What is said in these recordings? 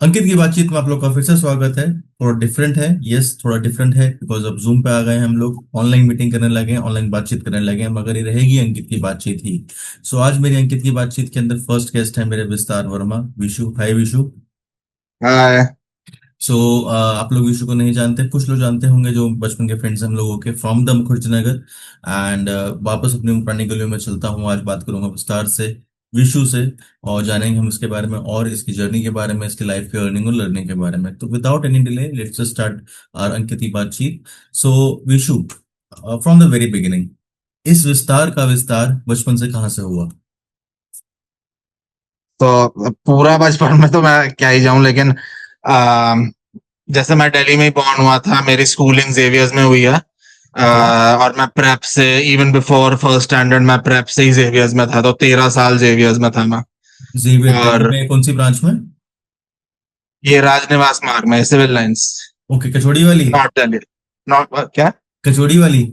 अंकित की बातचीत में आप लोग का फिर से स्वागत है। थोड़ा डिफरेंट है, यस थोड़ा डिफरेंट है बिकॉज अब जूम पे आ गए हैं हम लोग, ऑनलाइन मीटिंग करने लगे हैं, ऑनलाइन बातचीत करने लगे हैं, मगर ये रहेगी अंकित की बातचीत ही। सो आज मेरी अंकित की बातचीत के अंदर फर्स्ट गेस्ट है मेरे विस्तार वर्मा, विशु। हाय विशु। हाँ। सो आप लोग विशु को नहीं जानते, कुछ लोग जानते होंगे जो बचपन के फ्रेंड्स हम लोगों के, फ्रॉम द मुखर्जी। एंड वापस अपनी पुरानी गलियों में चलता हूँ, आज बात करूंगा विस्तार से विशु से। और जानेंगे हम इसके बारे में और इसकी जर्नी के बारे में, इसकी लाइफ के अर्निंग और लर्निंग के बारे में। तो without any delay let's start our Ankit की बातचीत। So Vishu, from the very beginning, इस विस्तार का विस्तार बचपन से कहाँ से हुआ? तो पूरा बचपन में तो मैं क्या ही जाऊं, लेकिन आ, जैसे मैं दिल्ली में ही बॉर्न हुआ था, मेरी स्कूलिंग जेवियर्स में हुई है। ओके। और मैं प्रेप से, इवन बिफोर फर्स्ट स्टैंडर्ड, मैं प्रेप से ही जेवियर्स में था, तो 13 साल जेवियर्स में था मैं। जेवियर दिल्ली और में कौन सी ब्रांच में? ये राजनिवास मार्ग में, सिविल लाइंस। ओके, कचौड़ी वाली। नॉट दिल्ली। नॉट क्या? कचौड़ी वाली।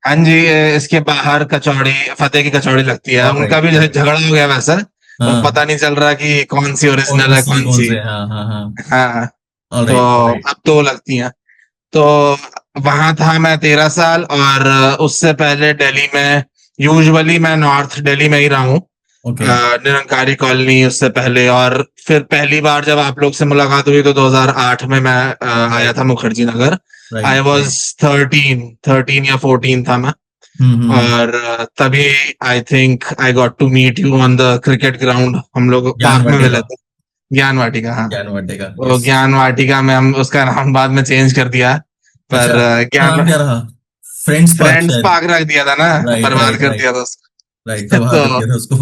हाँ जी, इसके बाहर कचौड़ी, फतेह की कचौड़ी लगती है। उनका ऑलराइट, भी ऑलराइट। झगड़ा हो गया वैसे। वो हाँ। पता नहीं चल रहा कि कौन सी और ओरिजिनल है, असली कौन कौन सी। से? हाँ, हाँ, हाँ। हाँ। तो ऑलराइट, ऑलराइट। अब तो लगती हैं। तो वहां था मैं 13 साल, और उससे पहले दिल्ली में, यूजुअली मैं नॉर्थ दिल्ली में ही रहा हूँ। ओके। निरंकारी कॉलोनी, उससे पहले। और फिर पहली बार जब आप लोग से मुलाकात हुई तो 2008 में मैं आया था Mukherjee Nagar. I right, was right. 13 या 14 था मैं। हम्म। और तभी I think I got to meet you on the cricket ground, हम लोग ज्ञान पार्क में मिले वाटिका। थे। ज्ञान वाटिका, हाँ। ज्ञान वाटिका, वो यस। ज्ञान वाटिका में, हम उसका नाम बाद में चेंज कर दिया। अच्छा, पर नाम ज्ञान क्या रहा? फ्रेंड्स पार्क फ्रेंड्स शायद। पार्क रख दिया था ना। राइट, बर्बाद राइट, कर राइट। दिया था राइट, उसको। तबाह कर दिया था उसको।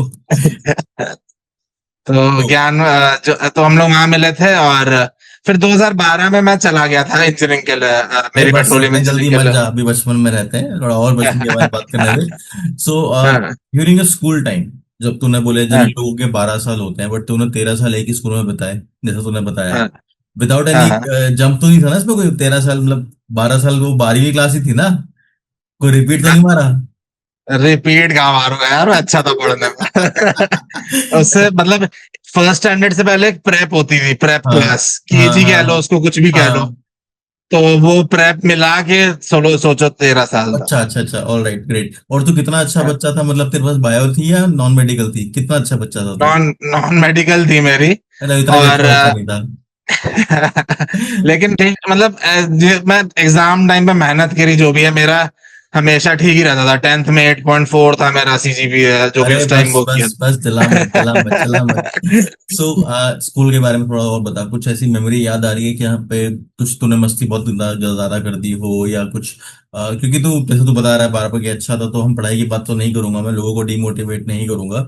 तो तो ज्ञान तो हम लोग वहां मिले थे। और फिर 2012 में मैं चला गया था इंजीनियरिंग के लिए, अरे मेरी बस पेट्रोलियम इतने जल्दी इंजीनियरिंग के मत लिए। जा, अभी बचपन में रहते हैं, थोड़ा और बचपन के बारे में बात करने दे। सो हाँ, ड्यूरिंग स्कूल टाइम, जब तूने बोले जिन हाँ, लोगों के 12 साल होते हैं बट तूने 13 साल एक ही स्कूल में बिताए, जैसा तूने बताया है, हाँ, विदाउट हाँ, एनी हाँ। जंप तो नहीं था ना इसमें? कोई 13 साल मतलब 12 साल, वो 12वीं क्लास ही थी ना? कोई रिपीट तो नहीं मारा? रिपीट कहाँ मारूंगा यार, मैं अच्छा था पढ़ने में। उससे मतलब फर्स्ट स्टैंडर्ड से पहले एक प्रेप होती थी, प्रेप हाँ, क्लास, हाँ, केजी कह लो हाँ, उसको, कुछ भी कह लो। हाँ। तो वो प्रेप मिला के सोचो 13 साल था। अच्छा, अच्छा, अच्छा, ऑल राइट, ग्रेट। और तू कितना अच्छा बच्चा था, मतलब तेरे पास बायो थी या नॉन मेडिकल थी? कितना अच्छा बच्चा था तू? नॉन नॉन मेडिकल थी मेरी। अरे इतना भी और अच्छा बच्चा नहीं था। लेकिन ठीक, मतलब मैं एग्जाम टाइम पे मेहनत करी, जो भी है मेरा हमेशा ठीक ही रहता था। 10th में 8.4 था मेरा CGPA, जो भी अरे उस टाइम बस वो किया बस बस, चला मत, चला मत, चला मत। था। सो स्कूल के बारे में थोड़ा और बता, कुछ ऐसी मेमोरी याद आ रही है कि यहाँ पे कुछ तूने मस्ती बहुत ज्यादा कर दी हो या कुछ? क्योंकि तू जैसे तू बता रहा है बार बार कि अच्छा था, तो हम पढ़ाई की बात तो नहीं करूंगा, मैं लोगों को डिमोटिवेट नहीं करूंगा।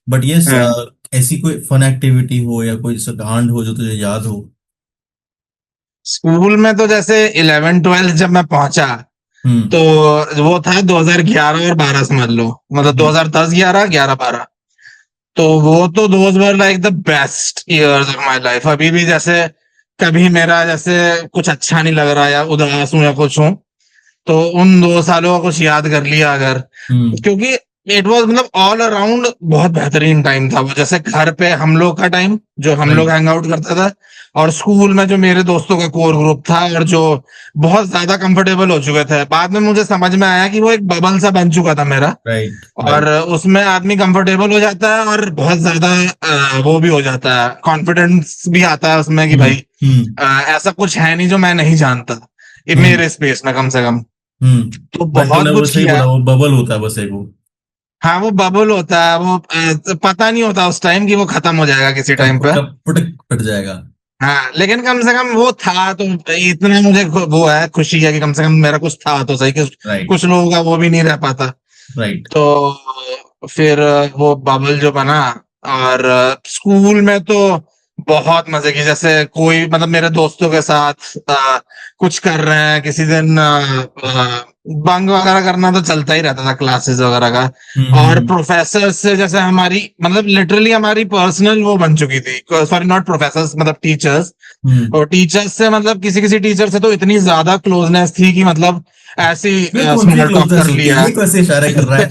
बट यस, हाँ, ऐसी कोई फन एक्टिविटी हो या कोई ऐसा कांड हो जो तुझे याद हो? स्कूल में तो जैसे 11 12 जब मैं पहुंचा, हम्म, तो वो था 2011 और 12, समझ लो। मतलब हम्म। 2010 11 11 12। तो वो तो those were like the best years of my life. अभी भी जैसे कभी मेरा जैसे कुछ अच्छा नहीं लग रहा, या उदास हूं, या कुछ हूं, तो उन 2 सालों का कुछ याद कर लिया अगर। हम्म। क्योंकि इट वाज, मतलब ऑल अराउंड बहुत बेहतरीन टाइम था वो। जैसे घर पे हम लोग का टाइम, जो हम लोग राइट। हैंग आउट करता था, और स्कूल में जो मेरे दोस्तों का कोर ग्रुप था, और जो बहुत ज्यादा कंफर्टेबल हो चुके थे। बाद में मुझे समझ में आया कि वो एक बबल सा बन चुका था मेरा। राइट, और राइट। उसमें आदमी कंफर्टेबल हो जाता है, और बहुत ज्यादा वो भी हो जाता है, कॉन्फिडेंस भी आता है उसमें कि हम्म, भाई हम्म, ऐसा कुछ है नहीं जो मैं नहीं जानता, ये हम्म, मेरे स्पेस में कम से कम। तो बट बहुत तूने वो कुछ सही किया। बोला, वो बबल होता है बस एक वो। हाँ, वो बबल होता है वो। तो पता नहीं होता उस टाइम कि वो खत्म हो जाएगा किसी टाइम कब पे। कब फुटक फट जाएगा। हाँ, लेकिन कम से कम वो था तो इतना मुझे वो है, खुशी है कि कम से कम मेरा कुछ था तो सही, कि राइट, कुछ लोगों का वो भी नहीं रह पाता। राइट। तो फिर वो बबल जो बना। और स्कूल में तो बहुत मजे की, जैसे कोई मतलब मेरे दोस्तों के साथ कुछ कर रहे हैं, किसी दिन बंक वगैरह करना तो चलता ही रहता था, क्लासेस वगैरह का। हम्म, और प्रोफेसर से जैसे हमारी, मतलब लिटरली हमारी पर्सनल वो बन चुकी थी। सॉरी, नॉट प्रोफेसर, मतलब टीचर्स। हम्म। और टीचर्स से, मतलब किसी किसी टीचर से तो इतनी ज्यादा क्लोजनेस थी कि मतलब ऐसी ये कौन सी स्मॉल टॉक क्लोजनेस कर होती है? लिया। ये कैसे इशारे कर रहा है?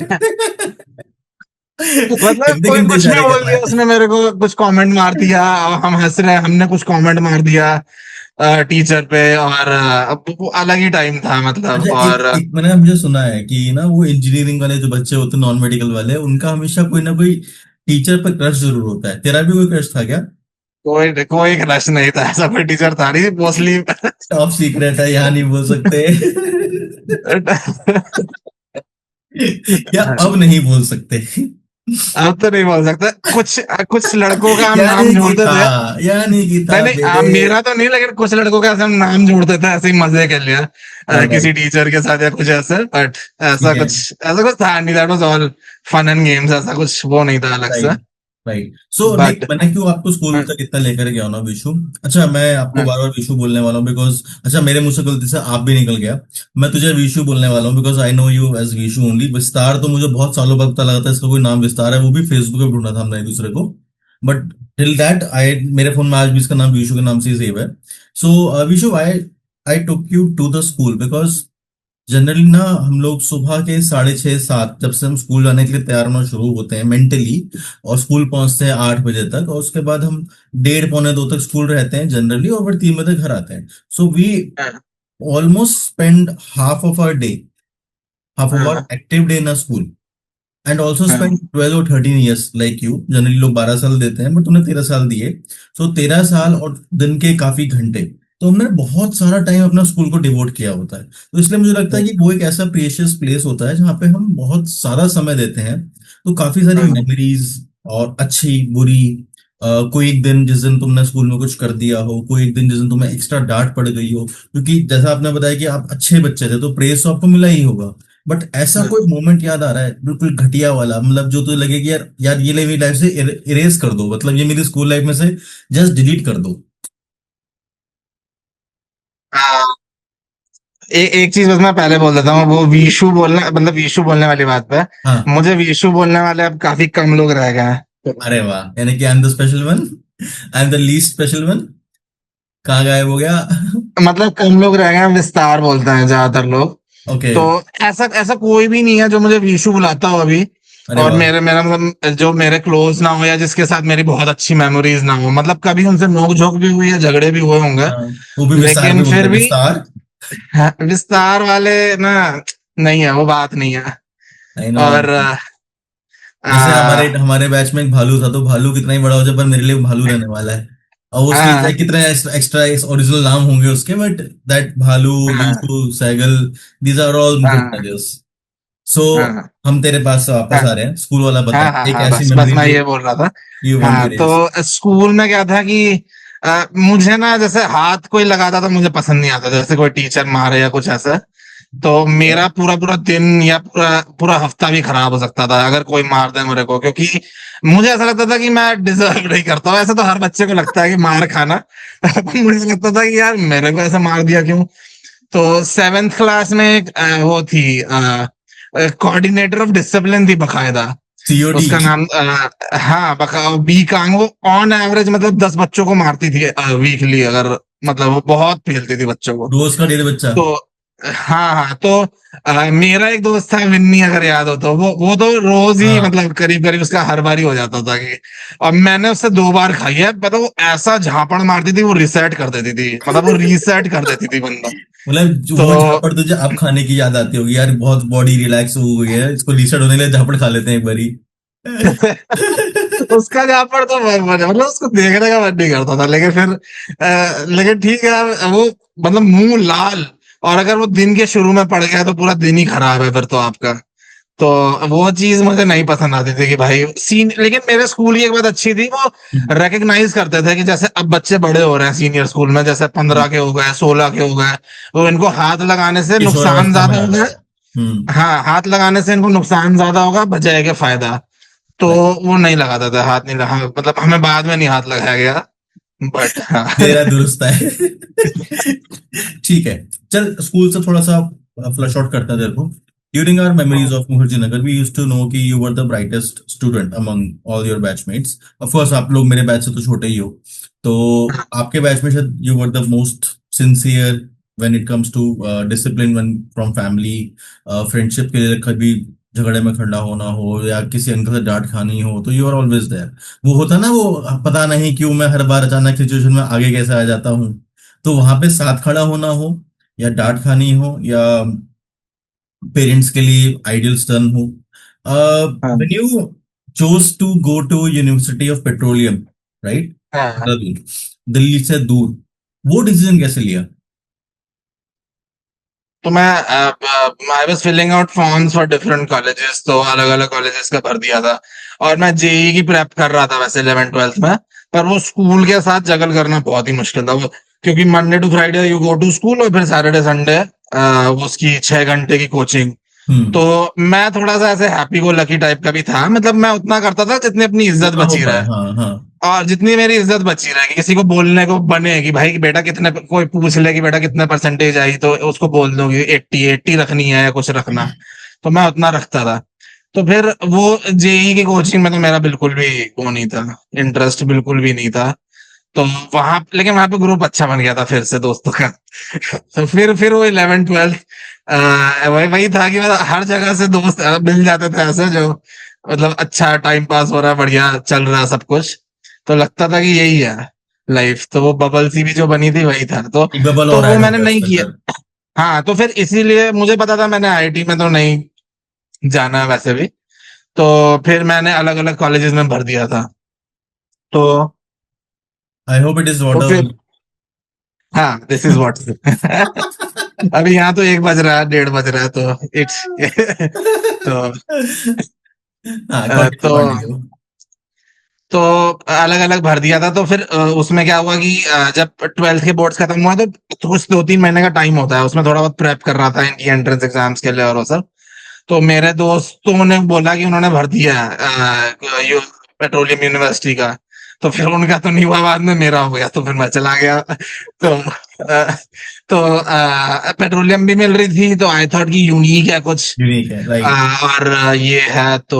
मतलब गंदे कोई गंदे कुछ भी इशारे कर बोल रहा दिया, है। उसने मेरे को कुछ कमेंट मार दिया और हम हंस रहे हैं, हमने कुछ कमेंट मार दिया टीचर पे। और वो अलग ही टाइम था मतलब। अच्छा, एक और एक मैंने मुझे सुना है कि ना वो इंजीनियरिंग वाले जो बच्चे होते हैं, नॉन मेडिकल वाले, उनका हमेशा कोई ना कोई टीचर पर क्रश जरूर होता है। तेरा भी कोई क्रश था क्या? कोई कोई क्रश नहीं था, ऐसा कोई टीचर था नहीं मोस्टली। टॉप सीक्रेट है, यहाँ नहीं बोल सकते। या अब नहीं बोल सकते? अब तो नहीं बोल सकता। कुछ कुछ लड़कों का हम नाम यानी कि जोड़ते था, थे। यानी कि नहीं था नहीं, बेटे। मेरा तो नहीं, लेकिन कुछ लड़कों का ऐसे हम नाम जोड़ते थे ऐसे ही मजे के लिए, किसी ऑलराइट, टीचर के साथ या कुछ ऐसे। बट ठीक है। ऐसा कुछ था नहीं। That was all fun and games, ऐसा कुछ वो नहीं था अलग से। Right, right. So like but मैंने क्यों आपको स्कूल तक इतना लेकर गया हूं ना विशु। अच्छा, मैं आपको बार बार विशु बोलने वाला हूँ बिकॉज, अच्छा, मेरे मुंह से गलती से आप भी निकल गया। मैं तुझे विशु बोलने वाला हूँ because I know you as Vishu only. विस्तार तो मुझे बहुत सालों बाद पता लगा था इसका कोई नाम विस्तार है, वो भी फेसबुक पे ढूंढा था हमने एक दूसरे को। बट टिल दैट आई, मेरे फोन में आज भी इसका नाम विशु के नाम से ही सेव है। So Vishu, I I took you to the school because generally ना हम लोग सुबह के 6:30 7, जब से हम स्कूल जाने के लिए तैयार होना शुरू होते हैं मेंटली, और स्कूल पहुंचते हैं 8 बजे तक, और उसके बाद हम 1:30 पौने 2 तक स्कूल रहते हैं जनरली, और फिर 3 बजे घर आते हैं। So we almost spend half of hour active day in a school, and also spend 12 or 13 years like you. Generally लोग 12 साल देते हैं, बट तूने 13 साल दिए। सो 13 साल और दिन के काफी घंटे, तो हमने बहुत सारा टाइम अपना स्कूल को डिवोट किया होता है। तो इसलिए मुझे लगता है कि वो एक ऐसा प्रिशियस प्लेस होता है जहाँ पे हम बहुत सारा समय देते हैं। तो काफी सारी मेमोरीज, और अच्छी बुरी, कोई एक दिन जिस दिन तुमने स्कूल में कुछ कर दिया हो, कोई एक दिन जिस दिन तुम्हें एक्स्ट्रा डांट पड़ गई हो, क्योंकि जैसा आपने बताया कि आप अच्छे बच्चे थे तो प्रेज तो आपको मिला ही होगा। बट ऐसा कोई मोमेंट याद आ रहा है बिल्कुल घटिया वाला, मतलब जो तो लगे कि यार यार ये मेरी लाइफ से इरेज कर दो, मतलब ये मेरी स्कूल लाइफ में से जस्ट डिलीट कर दो? एक चीज बस मैं पहले बोल देता हूँ, वो वीशु बोलने मतलब वीशु बोलने वाली बात पे, हाँ। मुझे वीशु बोलने वाले अब काफी कम लोग रह गए हैं। अरे वाह, यानी कि I am the special one, I am the least special one. कहाँ गायब हो गया? मतलब कम लोग रह गए हैं, विस्तार बोलते हैं ज्यादातर लोग। ओके। तो ऐसा ऐसा कोई भी नहीं है जो मुझे विशु बुलाता हो अभी। अरे और वाह। मेरे मेरा मतलब जो मेरे क्लोज ना हो या जिसके साथ मेरी बहुत अच्छी मेमोरीज ना हो, मतलब कभी उनसे नोक झोंक भी हुई है, झगड़े भी हुए होंगे। हाँ, वो भी विस्तार लेकिन में बोलते फिर हैं, भी विस्तार। विस्तार वाले ना, नहीं है वो बात नहीं है। I know. और जैसे हमारे आ, हमारे बैच में एक भालू था, तो भालू कितना ही बड़ा हो जाए पर मेरे लिए वो भालू रहने वाला है। और उसके चाहे आ, कितने एक्स्ट्रा ओरिजिनल नाम होंगे उसके, बट दैट भालू, आ, Bishu, Saigal, these are all आ, मुकुट। सो आ, हम तेरे पास से वापस हाँ आ रहे हैं। स्कूल वाला बता, हाँ हाँ एक हाँ, ऐसी बस बस मेमोरी मैं जो ये बोल रहा था। यू वांट टू हाँ, रेज। तो स्कूल में क्या था कि मुझे ना जैसे हाथ कोई लगाता था मुझे पसंद नहीं आता, जैसे कोई टीचर मारे या कुछ ऐसा। तो मेरा पूरा पूरा दिन या पूरा पूरा हफ्ता भी खराब हो सकता था अगर कोई मार दे मेरे को, क्योंकि मुझे ऐसा लगता था कि मैं डिजर्व नहीं करता हूँ। ऐसा तो हर बच्चे को लगता है कि मार खाना। मुझे लगता था कि यार मेरे को ऐसा मार दिया क्यों। तो 7th क्लास में एक वो थी, कोऑर्डिनेटर ऑफ डिसिप्लिन थी बकायदा। सीओडी। उसका नाम हाँ, बी कांग। वो ऑन एवरेज मतलब 10 बच्चों को मारती थी वीकली, अगर मतलब वो बहुत पेलती थी बच्चों को। रोज का 1.5 बच्चा। तो हाँ हाँ, तो मेरा एक दोस्त था विन्नी, अगर याद हो तो, वो तो रोज ही हाँ, मतलब करीब करीब उसका हर बार ही हो जाता था कि। और मैंने उससे 2 बार खाई है, पता वो ऐसा झापड़ मारती थी, वो रिसेट कर देती थी, मतलब वो रीसेट कर देती थी बंदा। मतलब जो तो वो झापड़ तुझे अब खाने की याद आती होगी यार, बहुत बॉडी रिलैक्स हो गई है, इसको रीसेट होने के लिए झापड़ खा लेते हैं एक बारी। उसका झापड़ तो बहुत मजा, मतलब उसको देखने का मन नहीं करता था, लेकिन फिर लेकिन ठीक है वो, मतलब मुंह लाल। और अगर वो दिन के शुरू में पड़ गया तो पूरा दिन ही खराब है फिर तो आपका। तो वो चीज मुझे नहीं पसंद आती थी कि भाई सीन। लेकिन मेरे स्कूल की एक बात अच्छी थी, वो रिकग्नाइज करते थे कि जैसे अब बच्चे बड़े हो रहे हैं सीनियर स्कूल में, जैसे 15 के हो गए, 16 के हो गए, तो इनको हाथ लगाने से किशोर नुकसान अवस्था में ज्यादा आ होगा। गए। हम्म। हाँ, हाथ लगाने से इनको नुकसान ज्यादा होगा बजाय के फायदा। तो Right. वो नहीं लगाता था, हाथ नहीं लगा, मतलब हमें बाद में नहीं हाथ लगाया गया। बट हाँ। तेरा दुरुस्त है। ठीक है। चल, स्कूल से थोड़ा सा फ्लश आउट करता है तेरे को। During our memories of Mukherjee Nagar we used to know कि you were the brightest student among all your batchmates. Of course आप लोग मेरे बैच से तो छोटे ही हो, तो आपके बैच में शायद you were the most sincere when it comes to discipline, one from family, friendship के लिए कभी झगड़े में खड़ा होना हो या किसी अंकल से डांट खानी हो, तो यू आर ऑलवेज देयर। वो होता ना, वो पता नहीं क्यों मैं हर बार अचानक सिचुएशन में आगे कैसे आ जाता हूँ। तो वहां पे साथ खड़ा होना हो, या डांट खानी हो, या पेरेंट्स के लिए आइडियल टर्न हो। हाँ when you chose to go to University of Petroleum, right, हाँ। दिल्ली से दूर, वो डिसीजन कैसे लिया? तो मैं I was filling out forms for different colleges, तो अलग अलग कॉलेजेस का भर दिया था। और मैं जेई की प्रेप कर रहा था वैसे 11th 12th में। पर वो स्कूल के साथ जगल करना बहुत ही मुश्किल था वो, क्योंकि Monday to Friday you go to school और फिर सैटरडे संडे उसकी 6 घंटे की कोचिंग। हम्म। तो मैं थोड़ा सा ऐसे हैप्पी गो लकी टाइप का भी था, मतलब मैं उतना करता था जितनी अपनी इज्जत जितना हो बची पाए, रहे, हाँ हाँ। और जितनी मेरी इज्जत बची रहेगी, किसी को बोलने को बने कि भाई बेटा कितने, कोई पूछ ले कि बेटा कितने परसेंटेज आई, तो उसको बोल दो कि 80 रखनी है या कुछ रखना। तो मैं उतना रखता था। तो फिर वो जेई की कोचिंग में तो मेरा बिल्कुल भी वो नहीं था, इंटरेस्ट बिल्कुल भी नहीं था। तो वहां, लेकिन वहां पे ग्रुप अच्छा बन गया था फिर से दोस्तों का। तो फिर वो 11th 12th वही वही था कि मतलब हर जगह से दोस्त मिल जाते थे ऐसे, जो मतलब अच्छा टाइम पास हो रहा है, बढ़िया चल रहा है सब कुछ। तो लगता था कि यही है लाइफ। तो वो बबल सी भी जो बनी थी वही था। तो एक बबल तो और वो ऐड हो मैंने गया नहीं उसमें किया। फिर। हाँ, तो फिर इसीलिए मुझे पता था मैंने आईआईटी में तो नहीं जाना है वैसे भी। तो फिर मैंने अलग अलग कॉलेजेस में भर दिया था। तो आई होप इट इज तो वाटर। फिर हाँ, दिस इज व्हाट। अभी यहाँ तो 1 बज रहा है, 1:30 बज रहा है, तो इट्स तो हाँ, तो कंटिन्यू कंटिन्यू। तो अलग अलग भर दिया था। तो फिर उसमें क्या हुआ कि जब 12th के बोर्ड्स खत्म हुआ, तो कुछ 2-3 महीने का टाइम होता है उसमें, थोड़ा बहुत प्रेप कर रहा था इनकी एंट्रेंस एग्जाम्स के लिए और वो सब। तो मेरे दोस्तों ने बोला कि उन्होंने भर दिया है पेट्रोलियम यूनिवर्सिटी का। तो फिर उनका तो नहीं हुआ, बाद में मेरा हो गया, तो फिर मैं चला गया। तो पेट्रोलियम भी मिल रही थी, तो आई थॉट कि यूनिक है कुछ। यूनिक है, राइट। और ये है तो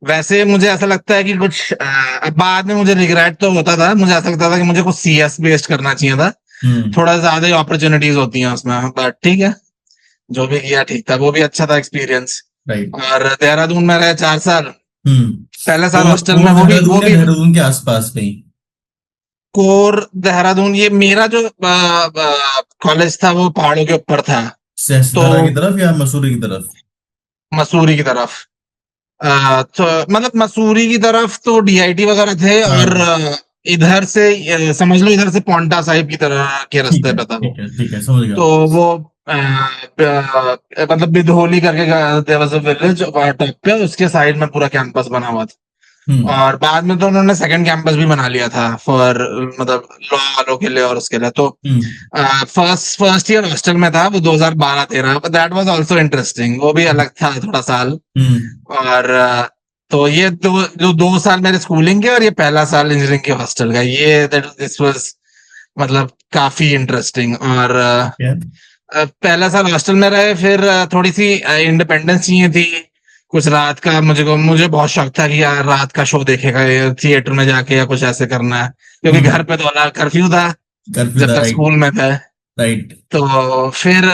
वैसे मुझे ऐसा लगता है कि कुछ अब बाद में मुझे रिग्रेट तो होता था, मुझे ऐसा लगता था कि मुझे कुछ सीएस बेस्ड करना चाहिए था। हम्म। थोड़ा ज्यादा ही अपॉर्चुनिटीज होती हैं उसमें, बट ठीक है, जो भी किया ठीक था, वो भी अच्छा था एक्सपीरियंस। राइट। और देहरादून में रहे 4 साल। हम्म। पहले साल कोर हॉस्टल में, कोर वो देहरादून या भी देहरादून के आसपास में ही? कोर देहरादून। ये मेरा जो कॉलेज था वो पहाड़ों के ऊपर था। तो सहस्त्रधारा की तरफ या मसूरी की तरफ? मसूरी की तरफ। तो मतलब मसूरी की तरफ तो डीआईटी वगैरह थे, और हाँ, इधर से समझ लो इधर से पोंटा साहिब की तरह के ठीक रास्ते है पे था वो। ठीक है ठीक है, समझ गया। तो वो मतलब बिधोली करके देयर वाज अ विलेज वहां टॉप पे, उसके साइड में पूरा कैंपस बना हुआ था। हम्म और बाद में तो उन्होंने सेकंड कैंपस भी बना लिया था फॉर, मतलब लॉ वालों के लिए और उसके लिए। तो हम्म फर्स्ट फर्स्ट ईयर हॉस्टल में था वो 2012-13, दैट वाज आल्सो इंटरेस्टिंग, वो भी अलग था थोड़ा साल। हम्म। और तो ये जो 2 साल मेरे स्कूलिंग के और ये पहला साल इंजीनियरिंग के हॉस्टल का, ये दिस वाज मतलब काफी इंटरेस्टिंग। और क्या? पहला साल हॉस्टल में रहे, फिर थोड़ी सी इंडिपेंडेंस चाहिए थी। कुछ रात का मुझे बहुत शौक था कि यार रात का शो देखेगा थिएटर में जाके या कुछ ऐसे करना है, क्योंकि घर पे तो अलाउ कर्फ्यू था कर्फ्यू जब था, तक राइट। स्कूल में थे। राइट। तो फिर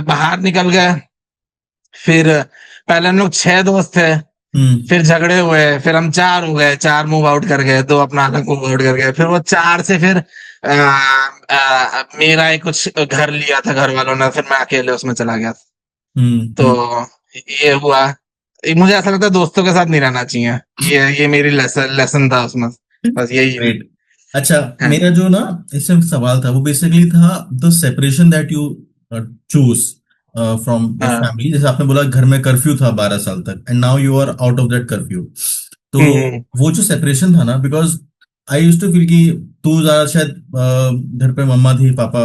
बाहर निकल गए। फिर पहले हम लोग 6 दोस्त थे, हम्म फिर झगड़े हुए, फिर हम 4 हो गए, 4 मूव आउट कर गए, 2 अपना अलग मूव आउट कर गए, फिर वो 4 से फिर मेरा एक कुछ घर लिया था घर वालों ने, फिर मैं अकेले उसमें चला गया। तो हम्म। ये हुआ। मुझे ऐसा लगता है दोस्तों के साथ नहीं रहना चाहिए। ये मेरी लेसन लेसन था उसमें, बस यही है। ग्रेट। अच्छा, हाँ मेरा जो ना इसमें सवाल था वो बेसिकली था the separation that you choose from your हाँ। फैमिली। जैसे आपने बोला घर में कर्फ्यू था 12 साल तक, and now you are out of that curfew. तो हम्म, वो जो सेपरेशन था ना, because I used to feel कि तू ज्यादा शायद घर पे मम्मा थी, पापा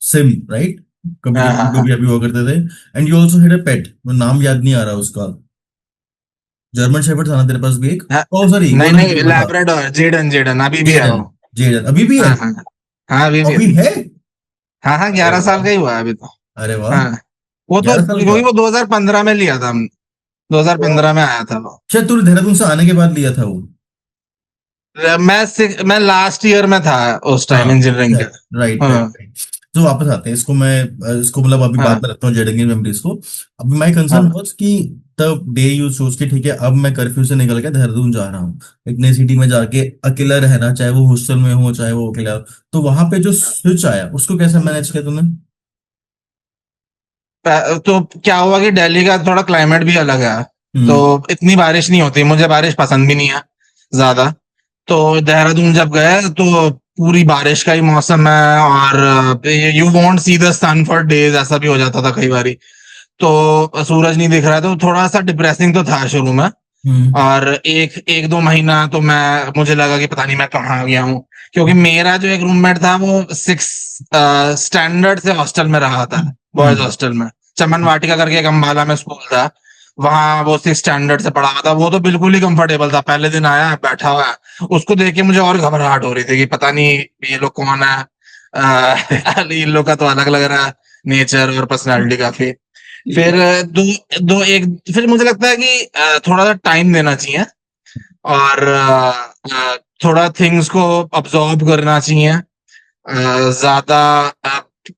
सिम, राइट, कभी हाँ कभी हाँ जो हाँ भी अभी हुआ करते थे। And you also had a pet, नाम याद नहीं आ रहा उसका। जर्मन शेफर्ड था ना तेरे पास भी एक? हाँ। ओ सॉरी, नहीं गोल्डन नहीं, रिट्रीवर था। लैब्राडोर, जेडन जेडन अभी भी है जेडन। वो। जेडन अभी भी है? हाँ हाँ हाँ, अभी भी है। अभी है? हाँ हाँ, अरे 11 साल वाह। का ही हुआ है अभी तो। अरे वाह। हाँ, वो तो 11 साल का? वही वो 2015 में लिया था, 2015 में आया था वो। शायद तूने देहरादून से आने के बाद लिया था वो। मैं लास्ट ईयर में था उस हाँ, टाइम इंजीनियरिंग के। राइट राइट हाँ राइट। तो वापस आते हैं इसको, मैं इसको मतलब अभी बाद हाँ, में रखता हूँ जेडली मेमोरीज को। अभी माई कंसर्न हाँ। वाज कि द डे यू सोच के ठीक है अब मैं कर्फ्यू से निकल के देहरादून जा रहा हूँ, एक नई सिटी में जाके अकेला रहना, चाहे वो हॉस्टल में हो चाहे वो अकेला हो, तो वहां पे जो स्विच आया उसको कैसे मैनेज किया तूने? तो क्या हुआ कि दिल्ली का थोड़ा क्लाइमेट भी अलग है, तो हम्म। इतनी बारिश नहीं होती, मुझे बारिश पसंद भी नहीं है ज्यादा। तो देहरादून जब गए तो पूरी बारिश का ही मौसम है, और you won't see the sun for days, ऐसा भी हो जाता था कई बारी। तो सूरज नहीं दिख रहा, तो थोड़ा सा डिप्रेसिंग तो था शुरू में। हम्म। और एक एक दो महीना तो मैं मुझे लगा कि पता नहीं मैं कहाँ आ गया हूँ, क्योंकि मेरा जो एक रूममेट था वो सिक्स स्टैंडर्ड से हॉस्टल में रहा था, बॉयज हम्म। हॉस्टल में। चमन वाटिका करके एक अम्बाला में स्कूल था, वहां वो सिक्स स्टैंडर्ड से पढ़ा हुआ था। वो तो बिल्कुल ही कंफर्टेबल था, पहले दिन आया बैठा हुआ है, उसको देख के मुझे और घबराहट हो रही थी कि पता नहीं ये लोग कौन है। इन लोग का तो अलग लग रहा है नेचर और पर्सनैलिटी काफी। फिर दो दो एक फिर मुझे लगता है कि थोड़ा सा टाइम देना चाहिए, और थोड़ा थिंग्स को अब्सॉर्ब करना चाहिए। ज्यादा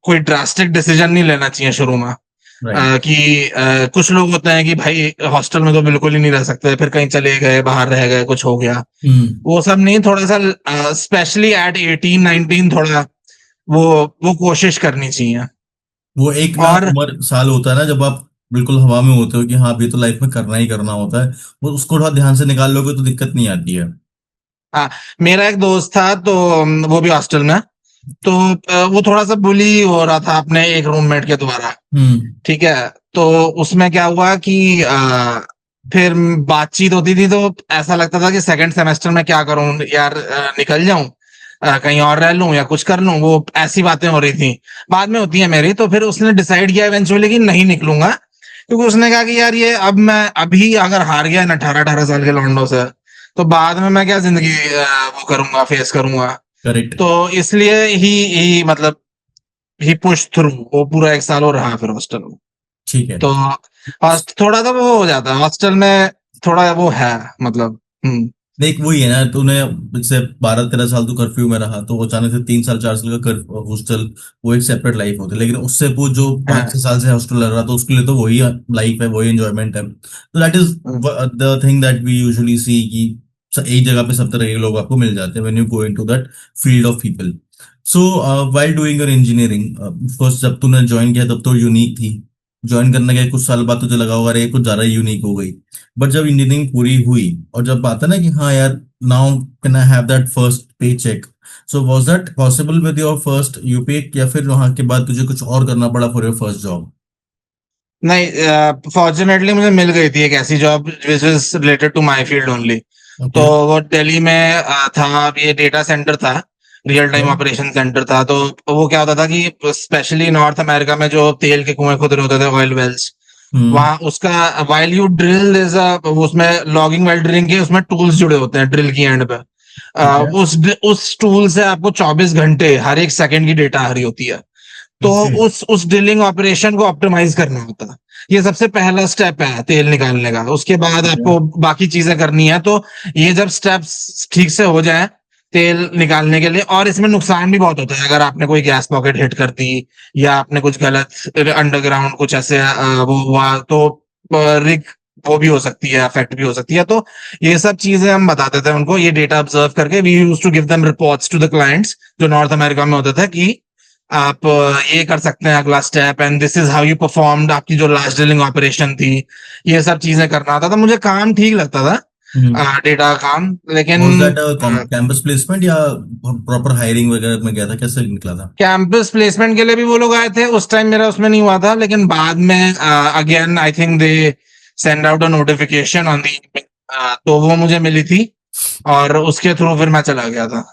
कोई ड्रास्टिक डिसीजन नहीं लेना चाहिए शुरू में। राइट। कि कुछ लोग होते हैं कि भाई हॉस्टल में तो बिल्कुल ही नहीं रह सकते, फिर कहीं चले गए, बाहर रह गए, कुछ हो गया। हम्म। वो सब नहीं, थोड़ा सा स्पेशली एट 18 19 थोड़ा वो वो कोशिश करनी चाहिए। वो एक ना और उम्र साल होता है ना जब आप बिल्कुल हवा में होते हो कि हाँ अभी तो लाइफ में करना ही करना होता है, वो उसको थोड़ा ध्यान से निकाल लोगे तो दिक्कत नहीं आती है। हाँ, मेरा एक दोस्त था, तो वो भी हॉस्टल में। तो वो थोड़ा सा बुली हो रहा था अपने एक रूममेट के द्वारा। हम्म। ठीक है। तो उसमें क्या हुआ कि फिर बातचीत होती थी, तो ऐसा लगता था कि सेकंड सेमेस्टर में क्या करूं यार, निकल जाऊं, कहीं और रह लूं या कुछ कर लूं, वो ऐसी बातें हो रही थी। बाद में होती है मेरी, तो फिर उसने डिसाइड किया इवेंचुअली कि नहीं निकलूंगा, क्योंकि उसने कहा कि यार ये अब मैं अभी अगर हार गया ना 18 18 साल के लौंडों से, तो बाद में मैं क्या जिंदगी वो करूंगा, फेस करूंगा। करेक्ट। तो इसलिए ही मतलब ही पुश थ्रू, वो पूरा एक साल और रहा फिर हॉस्टल में। ठीक है। तो थोड़ा सा वो हो जाता है हॉस्टल में, थोड़ा वो है मतलब। देख वही है ना, तूने जैसे 12 13 साल तो कर्फ्यू में रहा, तो अचानक से 3 साल 4 साल का हॉस्टल, वो एक सेपरेट लाइफ होती है। लेकिन उससे वो जो पाँच हाँ, छह साल से हॉस्टल रह रहा तो उसके लिए तो वही लाइफ है, वही एंजॉयमेंट है। तो दैट इज हाँ, the thing that we usually see कि एक जगह पे सब तरह के लोग आपको मिल जाते हैं when you go into that field of people. So while doing your engineering, first जब तूने ज्वाइन किया तब तो यूनिक थी, ज्वाइन करने के कुछ साल बाद तुझे लगा होगा अरे ये कुछ ज्यादा यूनिक हो गई। बट जब इंजीनियरिंग पूरी हुई और जब आता ना कि हाँ यार now can I have that first pay cheque, so was that possible with your first UP, या फिर वहां के बाद तुझे कुछ और करना पड़ा फॉर योर फर्स्ट जॉब? नहीं, फॉर्चुनेटली मुझे मिल गई थी एक ऐसी job which is related to my field only. तो ओके। वो दिल्ली में था, ये डेटा सेंटर था, रियल टाइम ऑपरेशन सेंटर था। तो वो क्या होता था कि स्पेशली नॉर्थ अमेरिका में जो तेल के कुएं खुद रहे होते थे, ऑयल वेल्स, हम्म। वहां उसका वाइल यू ड्रिल इज उसमें लॉगिंग वाइल ड्रिलिंग के उसमें टूल्स जुड़े होते हैं ड्रिल की एंड पे। ठीक है। उस टूल से आपको 24 घंटे हर एक सेकंड की डेटा आ रही होती है। तो ओके। उस ड्रिलिंग ऑपरेशन को ऑप्टिमाइज करना होता है। ये सबसे पहला स्टेप है तेल निकालने का, उसके बाद ठीक है। आपको बाकी चीजें करनी है। तो ये जब स्टेप्स ठीक से हो जाए तेल निकालने के लिए, और इसमें नुकसान भी बहुत होता है अगर आपने कोई गैस पॉकेट हिट कर दी, या आपने कुछ गलत अंडरग्राउंड कुछ ऐसे वो हुआ, तो रिग वो भी हो सकती है, अफेक्ट भी हो सकती है। तो ये सब चीजें हम बताते थे उनको, ये डेटा ऑब्जर्व करके we used to give them reports to the clients जो नॉर्थ अमेरिका में होते थे, कि आप ये कर सकते हैं अगला step, and this is how you performed, आपकी जो लास्ट ड्रिलिंग ऑपरेशन थी। ये सब चीजें करना था, तो मुझे काम ठीक लगता था, हम्म। डेटा का काम। लेकिन वाज दैट कैंपस प्लेसमेंट या प्रॉपर हायरिंग वगैरह में गया था, कैसे निकला था? कैंपस प्लेसमेंट के लिए भी वो लोग आए थे, उस टाइम मेरा उसमें नहीं हुआ था, लेकिन बाद में again I think they send out a notification on the, तो वो मुझे मिली थी, और उसके थ्रू फिर मैं चला गया था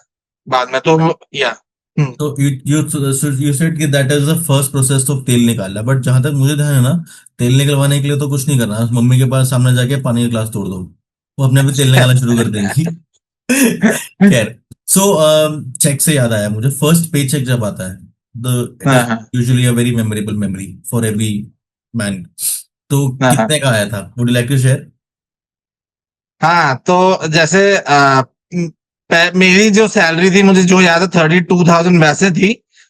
बाद में। तो या हम्म, तो यू सेड कि that is the first process तो तेल निकालना, बट जहां तक मुझे ध्यान है ना, तेल निकलवाने के लिए तो कुछ नहीं करना, बस मम्मी के पास सामने जाके पानी का ग्लास तोड़ दो, वो अपने आप ही तेल निकालना शुरू कर देंगी। खैर। सो चेक से याद आया मुझे, फर्स्ट पे चेक जब आता है, द इट हाँ, इज हाँ, usually a very memorable memory for every man. तो हाँ, हाँ। कितने का आया था, would you like to share? हाँ, तो जैसे मेरी जो सैलरी थी, मुझे जो याद है 32,000 वैसे थी।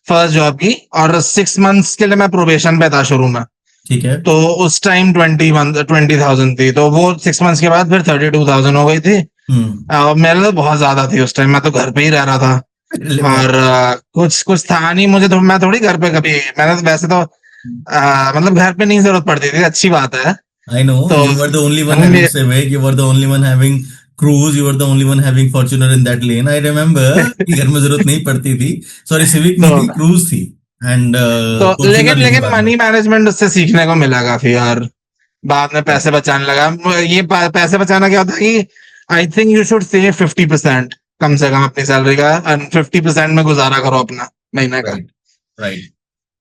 फर्स्ट जॉब की, और 6 मंथ्स के लिए मैं प्रोबेशन पे था शुरू में। ठीक है। तो उस टाइम 20,000 थी, तो वो 6 मंथ्स के बाद फिर 32,000 हो गई थी। मेरे लिए बहुत ज्यादा थी उस टाइम, मैं तो घर पे ही रह रहा था। अरे बाप। और कुछ कुछ था नहीं मुझे, तो मैं थोड़ी घर पे कभी, मैंने तो वैसे तो मतलब घर पे नहीं जरूरत पड़ती थी, अच्छी बात है। आई नो तो you were the only one having may- Civic, you were the only one having Cruise, you were the only one having Fortuner in that lane. I remember कि घर में जरूरत नहीं पड़ती थी। सॉरी, सिविक नहीं तो थी, क्रूज थी। एंड तो फॉर्च्यूनर लेकिन ली थी लेकिन बाद में। मनी मैनेजमेंट उससे सीखने को मिला काफी यार। बाद में पैसे बचाने लगा। पैसे बचाना क्या होता है कि I think you should save 50% कम से कम अपनी सैलरी का, एंड 50% में गुजारा करो अपना महीने का। राइट। राइट।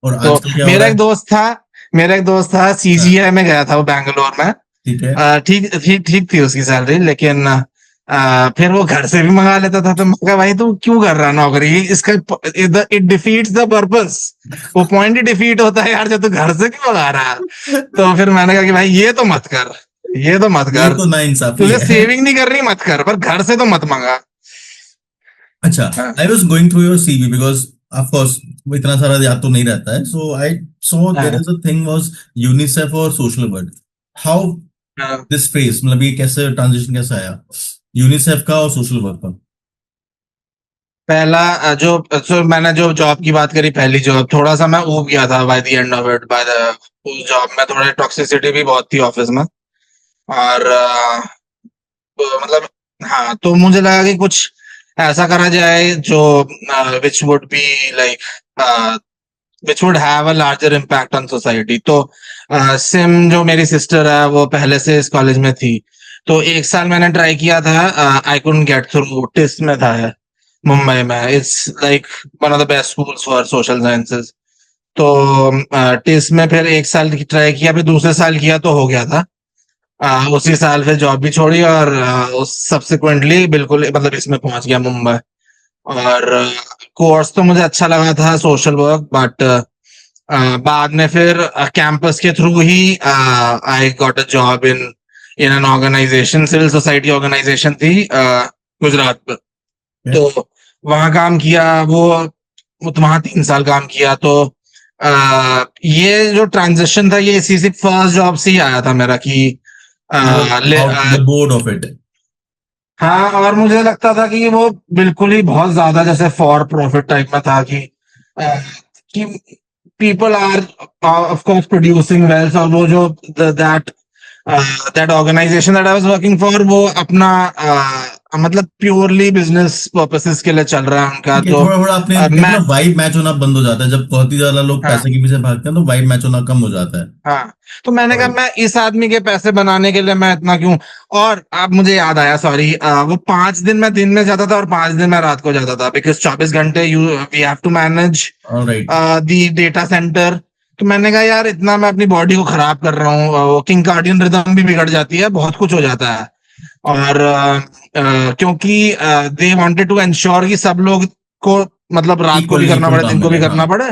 और तो आजकल क्या हो मेरा रहा एक है? दोस्त था मेरा एक दोस्त था, हाँ, सीजीआई में गया था वो, बैंगलोर में। ठीक है। ठीक ठीक ठीक थी उसकी सैलरी, लेकिन फिर वो घर से भी मंगा लेता था। तो मैं कहा भाई तू क्यों कर रहा है नौकरी, इसका इट डिफीट्स द पर्पस। वो पॉइंट ही डिफीट होता है यार, जब तू घर से क्यों मंगा रहा है। तो फिर मैंने कहा कि भाई ये तो मत कर, ये तो मत ये कर, तो नाइंसाफी तुझे है। सेविंग नहीं करनी मत कर, पर घर से तो मत मंगा। अच्छा। हाँ, I was going through your CV because of course वो इतना सारा याद तो नहीं रहता है, सो आई सो देयर हाँ, is a thing was UNICEF और सोशल वर्क। हाउ हाँ। दिस फ्रेज, मतलब ये कैसे ट्रांजिशन कैसे आया यूनिसेफ का और सोशल वर्क का? पहला मैंने जो जॉब की बात करी, पहली जॉब थोड़ा सा मैं ऊब गया था by the end of it, by the उस जॉब में थोड़ी टॉक्सिसिटी भी बहुत थी ऑफिस में। और मतलब हाँ, तो मुझे लगा कि कुछ ऐसा करा जाए जो which would be like which would have a larger impact on society. तो सिम जो मेरी सिस्टर है वो पहले से इस कॉलेज में थी। तो 1 साल मैंने ट्राई किया था, I couldn't get through, TISS में था है, मुंबई में। It's like one of the best schools for social sciences. तो टिस में फिर 1 साल की ट्राई किया, फिर दूसरे साल किया तो हो गया था। उसी साल फिर जॉब भी छोड़ी, और उस सब्सिक्वेंटली बिल्कुल मतलब इसमें पहुंच गया, मुंबई। और कोर्स तो मुझे अच्छा लगा था, सोशल वर्क, बट बाद में फिर कैंपस के थ्रू ही I got a job in in an organisation, civil society organisation थी गुजरात में। Okay? तो वहां काम किया, वो तो वहां 3 साल काम किया। तो ये जो ट्रांजिशन था, ये इसी से फर्स्ट जॉब से ही आया था मेरा कि You were ले, out the board of it. हाँ, और मुझे लगता था कि वो बिल्कुल ही बहुत ज्यादा जैसे फॉर प्रॉफिट टाइप में था कि people are of course producing wealth, और वो जो that that organisation that I was working for, वो अपना मतलब प्योरली बिजनेस पर्पसेस के लिए चल रहा है उनका। ठीक है, तो थोड़ा थोड़ा अपने कहते हैं मैं ना वाइब मैच होना बंद हो जाता है जब बहुत ही ज्यादा लोग हाँ, पैसे के पीछे भागते हैं, तो वाइब मैच होना कम हो जाता है। हाँ, तो मैंने कहा राइट। मैं इस आदमी के पैसे बनाने के लिए मैं इतना क्यों। और अब मुझे याद आया, सॉरी, वो 5 दिन मैं दिन में जाता था और 5 दिन मैं रात को जाता था, बिकॉज 24 घंटे you we have to manage right. The data centre. तो मैंने कहा यार इतना मैं अपनी बॉडी को खराब कर रहा हूँ, वर्किंग कार्डियन रिदम भी बिगड़ जाती है, बहुत कुछ हो जाता है। और क्योंकि दे वांटेड टू एंश्योर कि सब लोग को मतलब रात को भी इक्वली करना इक्वल पड़े, काम दिन को मिले, भी हाँ। करना पड़े।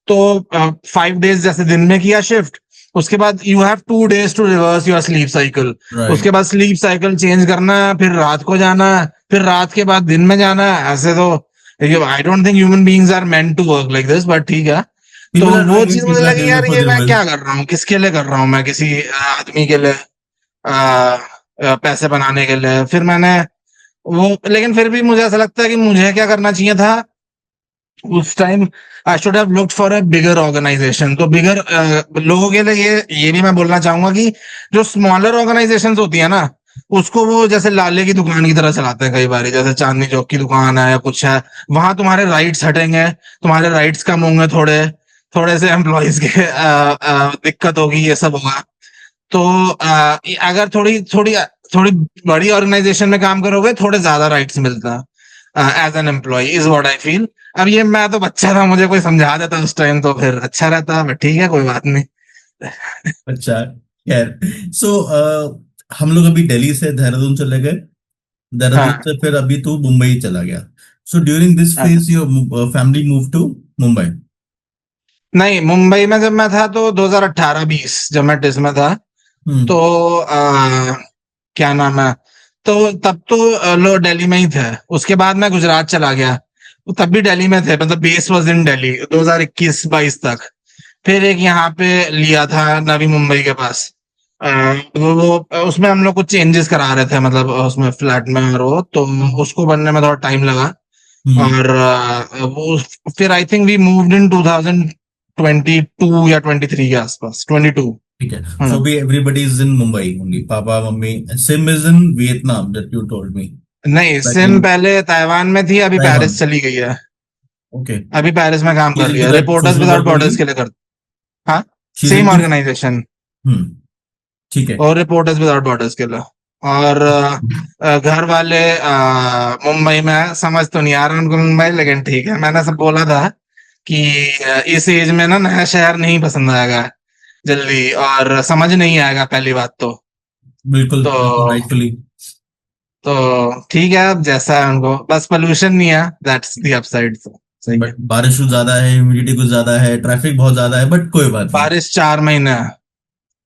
तो 5 डेज जैसे दिन में किया शिफ्ट, उसके बाद you have 2 days to reverse your sleep cycle. उसके राइट। बाद स्लीप साइकिल चेंज करना है, फिर रात को जाना है, फिर रात के बाद दिन में जाना है, ऐसे तो I don't think human beings are meant to work like this, but ठीक है। तो पीपल आर वो डूइंग चीज इट, मुझे पीपल आर लगी डूइंग यार, इट फॉर ये देयर मैं वेल। क्या कर रहा हूँ, किसके लिए कर रहा हूँ मैं, किसी आदमी के लिए पैसे बनाने के लिए। फिर मैंने वो लेकिन फिर भी मुझे ऐसा लगता है कि मुझे क्या करना चाहिए था उस time. I should have looked for a bigger organisation. तो बिगर लोगों के लिए ये भी मैं बोलना चाहूंगा कि जो स्मॉलर ऑर्गेनाइजेशंस होती है ना, उसको वो जैसे लाले की दुकान की तरह चलाते हैं कई बार, जैसे चांदनी चौक की दुकान है या कुछ है। वहां तुम्हारे राइट्स हटेंगे, तुम्हारे राइट्स कम होंगे, थोड़े थोड़े से एम्प्लॉयज के दिक्कत होगी, ये सब होगा। तो अगर थोड़ी थोड़ी थोड़ी बड़ी ऑर्गेनाइजेशन में काम करोगे, थोड़े ज्यादा राइट्स मिलता है as an employ, is what I feel. अब ये मैं तो बच्चा था, मुझे कोई समझा देता उस टाइम तो फिर अच्छा रहता, बट ठीक है, कोई बात नहीं। अच्छा, खैर। सो हम लोग अभी दिल्ली से देहरादून चले गए, देहरादून हाँ, से फिर अभी तू मुंबई चला गया। सो ड्यूरिंग दिस हाँ। Phase your family move to Mumbai? नहीं, मुंबई में जब मैं था तो 2018-20 जब मैं टिस में था, तो हम्म। क्या नाम है, तो तब तो लोग दिल्ली में ही थे। उसके बाद मैं गुजरात चला गया। वो तब भी दिल्ली में थे, मतलब बेस वाज इन दिल्ली 2021-22 तक। फिर एक यहाँ पे लिया था नवी मुंबई के पास। अ, वो उसमें हम लोग कुछ चेंजेस करा रहे थे, मतलब उसमें फ्लैट में, और वो तो उसको बनने में थोड़ा टाइम लगा। हम्म। और वो फिर I think we moved in 2022 या 23 के आसपास, 22। ठीक है। सो हम्म। भी everybody is in Mumbai only, papa mummy. SIM is in Vietnam that you told मी नहीं, बैक सिम इन पहले ताइवान में थी, अभी ताइवान। पेरिस चली गई है। ओके। अभी पेरिस में काम शी कर इज रही इनटू है, that reporters social without work only. Borders के लिए कर। हाँ, she is same into. Organisation. Hmm. ठीक है। और रिपोर्टर्स विदाउट बॉर्डर्स के लिए। और घर वाले मुंबई में हैं, समझ तो नहीं आ रहा उनको मुंबई, लेकिन ठीक है, मैंने सब बोला था कि इस एज में ना नया शहर नहीं पसंद आएगा जल्दी, और समझ नहीं आएगा पहली बात बिल्कुल तो बिल्कुल राइटफुली। तो ठीक है, अब जैसा है उनको, बस पोल्यूशन नहीं है, दैट्स द अपसाइड। सही बट है। बारिश कुछ ज्यादा है, ह्यूमिडिटी कुछ ज्यादा है, ट्रैफिक बहुत ज्यादा है, बट कोई बात नहीं। बारिश 4 महीने है।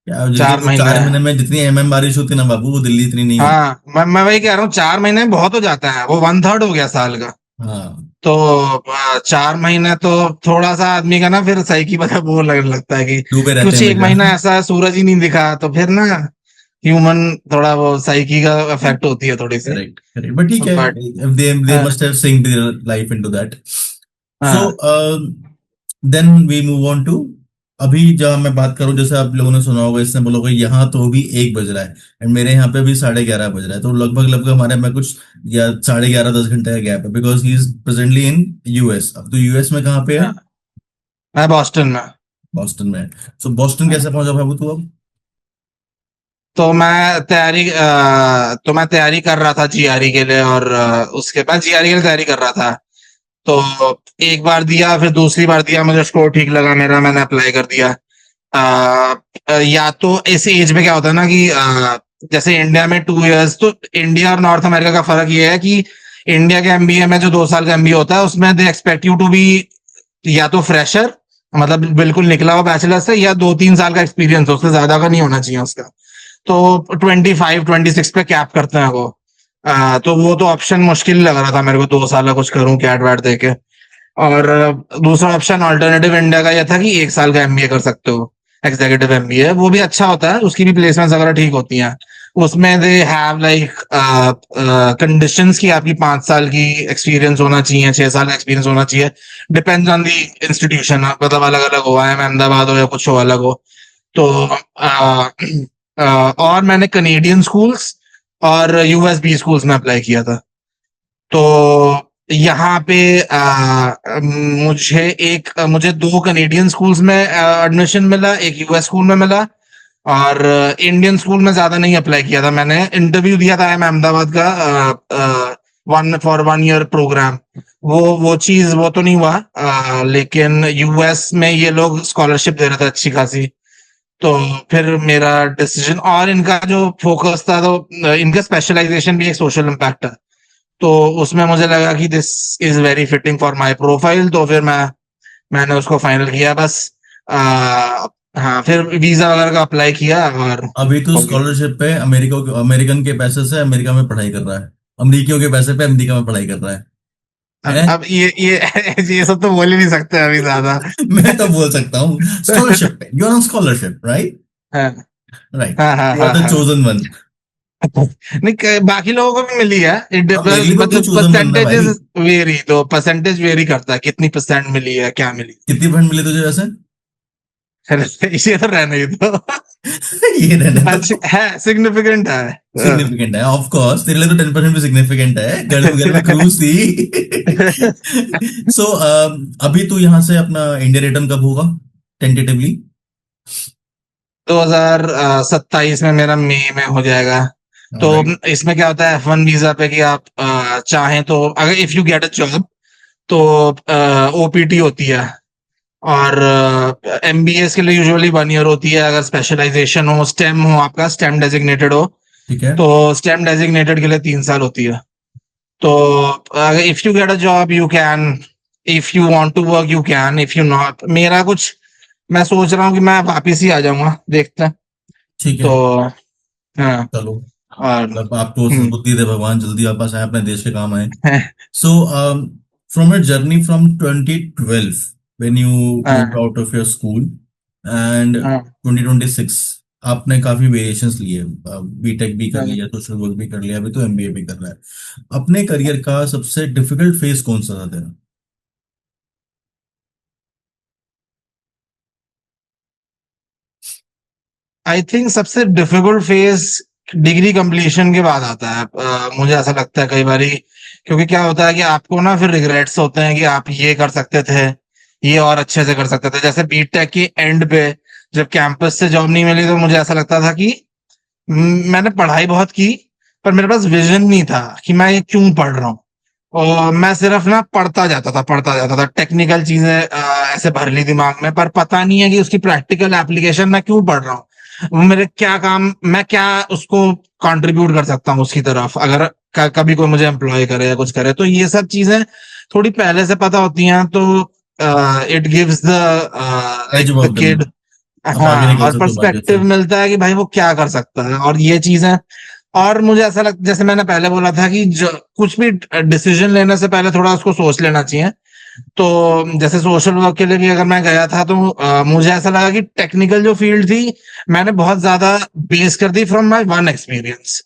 क्या जितनी चार वो महीने 4 महीने है। में जितनी बारिश होती है ना बाबू, वो दिल्ली इतनी नहीं होती। हाँ, मैं वही कह रहा हूँ, 4 महीने में बहुत हो जाता है, वो 1/3 हो गया साल का। हाँ। तो 4 महीने तो थोड़ा सा आदमी का ना फिर सही की वजह वो लगने लगता है कि डूबे रहते कुछ हैं एक हमेशा। महीना ऐसा है सूरज ही नहीं दिखा, तो फिर ना ह्यूमन थोड़ा वो साइकी का इफेक्ट होती है थोड़ी सी। करेक्ट करेक्ट, बट ठीक है। But they must have synced their life into that. So हाँ then we move on to, अभी जब मैं बात करूं, जैसे आप लोगों ने सुना होगा, इसने बोलोगे यहाँ तो भी 1 बज रहा है, एंड मेरे यहाँ पे भी 11:30 बज रहा है, तो लगभग लगभग हमारे में कुछ या 11:30 10 घंटे का गैप है, because he is presently in US. अब तो यूएस में कहाँ पे है? हाँ, मैं बॉस्टन में। बॉस्टन में है। सो बॉस्टन कैसे पहुंचा बाबू तू अब? तो मैं तैयारी कर रहा था जीआरई के लिए, और उसके बाद जीआरई के लिए तैयारी कर रहा था। तो एक बार दिया, फिर दूसरी बार दिया, मुझे स्कोर ठीक लगा मेरा, मैंने अप्लाई कर दिया। या तो इस एज में क्या होता है ना कि जैसे इंडिया में 2 इयर्स, तो इंडिया और नॉर्थ अमेरिका का फर्क ये है कि इंडिया के एमबीए में जो 2 साल का एमबीए होता है, उसमें they expect you to be या तो फ्रेशर, मतलब बिल्कुल निकला हुआ बैचलर से, या 2-3 साल का एक्सपीरियंस, उससे ज्यादा का नहीं होना चाहिए उसका। तो 25-26 पे कैप करते हैं वो। तो वो तो ऑप्शन मुश्किल लग रहा था मेरे को, 2 साल का कुछ करूं कैट वैट दे के। और दूसरा ऑप्शन अल्टरनेटिव इंडिया का यह था कि 1 साल का एमबीए कर सकते हो, एग्जीक्यूटिव एमबीए, वो भी अच्छा होता है, उसकी भी प्लेसमेंट्स वगैरह ठीक होती हैं। उसमें दे हैव लाइक कंडीशंस की आपकी 5 साल की एक्सपीरियंस होना चाहिए, 6 साल का एक्सपीरियंस होना चाहिए। डिपेंड्स ऑन दी इंस्टीट्यूशन, मतलब अलग अलग हो, आई एम अहमदाबाद हो या कुछ हो अलग हो। तो और मैंने कनेडियन स्कूल्स और यूएसबी स्कूल्स में अप्लाई किया था। तो यहाँ पे मुझे 2 कनेडियन स्कूल्स में एडमिशन मिला, एक यूएस स्कूल में मिला। और इंडियन स्कूल में ज्यादा नहीं अप्लाई किया था, मैंने इंटरव्यू दिया था एम अहमदाबाद का, 1 ईयर प्रोग्राम। वो चीज वो तो नहीं हुआ, लेकिन यूएस में ये लोग स्कॉलरशिप दे रहे थे अच्छी खासी। तो फिर मेरा डिसीजन, और इनका जो फोकस था, तो इनका स्पेशलाइजेशन भी एक सोशल इम्पैक्ट है, तो उसमें मुझे लगा कि this is very fitting for my profile, तो फिर मैंने उसको फाइनल किया बस। हाँ, फिर वीजा वगैरह का अप्लाई किया और अभी तो हो गया। स्कॉलरशिप पे अमेरिकन के पैसे से अमेरिका में पढ़ाई कर रहा है, अमेरिकियों के पैसे पे अमेरिका में पढ़ाई कर रहा है। अब ये ये सब तो बोल ही नहीं सकते अभी ज्यादा। मैं तो बोल सकता हूँ, स्कॉलरशिप पे, you are on scholarship, right? हाँ राइट। हाँ हाँ यू आर हाँ द हाँ। Chosen one. नहीं, बाकी लोगों को भी मिली है, अब मेरे लिए तो तू मतलब चोजन वन है भाई। परसेंटेजेस वेरी, तो परसेंटेज वेरी करता है, कितनी परसेंट मिली है, क्या मिली। कितनी फंड मिले तुझे वैसे? इसे तो रहने ही तो। ये रहने अच्छा तो है, सिग्निफिकेंट है। सिग्निफिकेंट है, ऑफ कोर्स तेरे लिए तो 10% भी सिग्निफिकेंट है, घर घर में क्रूज थी। सो अभी तू यहाँ से अपना इंडिया रिटर्न कब होगा टेंटेटिवली? 2027 में मेरा मई में हो जाएगा। तो ऑलराइट। इसमें क्या होता है F1 वीजा पे कि आप चाहें तो, अगर if you get a job, तो ओपीटी होती है। और एमबीएस के लिए यूजुअली 1 ईयर होती है, अगर स्पेशलाइजेशन हो, स्टेम हो, आपका स्टेम डेजिग्नेटेड हो, ठीक है। तो स्टेम डेजिग्नेटेड के लिए 3 साल होती है। तो अगर if you get a job you can, if you want to work you can, if you not, मेरा कुछ, मैं सोच रहा हूँ कि मैं वापिस ही आ जाऊंगा, देखते हैं। ठीक है। तो हाँ। चलो, और मतलब आपको हम्म, बुद्धि दे भगवान, जल्दी वापस आए, अपने देश के काम आए। सो from a journey from 2012 when you moved हाँ, out of your school and हाँ, 2026 आपने काफी वेरिएशंस लिए, बीटेक भी कर हाँ। लिया, सोशल वर्क भी कर लिया, अभी तो एमबीए भी कर रहा है। अपने करियर का सबसे डिफिकल्ट फेज कौन सा था तेरा? आई थिंक सबसे डिफिकल्ट फेज डिग्री कंप्लीशन के बाद आता है। मुझे ऐसा लगता है कई बारी, क्योंकि क्या होता है कि आपको ना फिर रिग्रेट्स होते हैं कि आप ये कर सकते थे, ये और अच्छे से कर सकते थे। जैसे बीटेक के एंड पे जब कैंपस से जॉब नहीं मिली तो मुझे ऐसा लगता था कि मैंने पढ़ाई बहुत की, पर मेरे पास विजन नहीं था कि मैं ये क्यों पढ़ रहा हूँ। और मैं सिर्फ ना पढ़ता जाता था टेक्निकल चीजें ऐसे भर ली दिमाग में, पर पता नहीं है कि उसकी प्रैक्टिकल एप्लीकेशन मैं क्यों पढ़ रहा हूँ। वो मेरे क्या काम, मैं क्या उसको कंट्रीब्यूट कर सकता हूँ उसकी तरफ, अगर कभी कोई मुझे एम्प्लॉय करे या कुछ करे। तो ये सब चीजें थोड़ी पहले से पता होती हैं, तो it gives the edge like the about them, kid, आप आगे हाँ, निकल और सकते हो बाकी से। पर्सपेक्टिव मिलता है कि भाई वो क्या कर सकता है और ये चीजें। और मुझे ऐसा लगता, जैसे मैंने पहले बोला था कि जो कुछ भी डिसीजन लेने से पहले थोड़ा उसको सोच लेना चाहिए। तो जैसे सोशल वर्क के लिए भी अगर मैं गया था, तो मुझे ऐसा लगा कि टेक्निकल जो फील्ड थी, मैंने बहुत ज्यादा बेस कर दी फ्रॉम माय वन एक्सपीरियंस,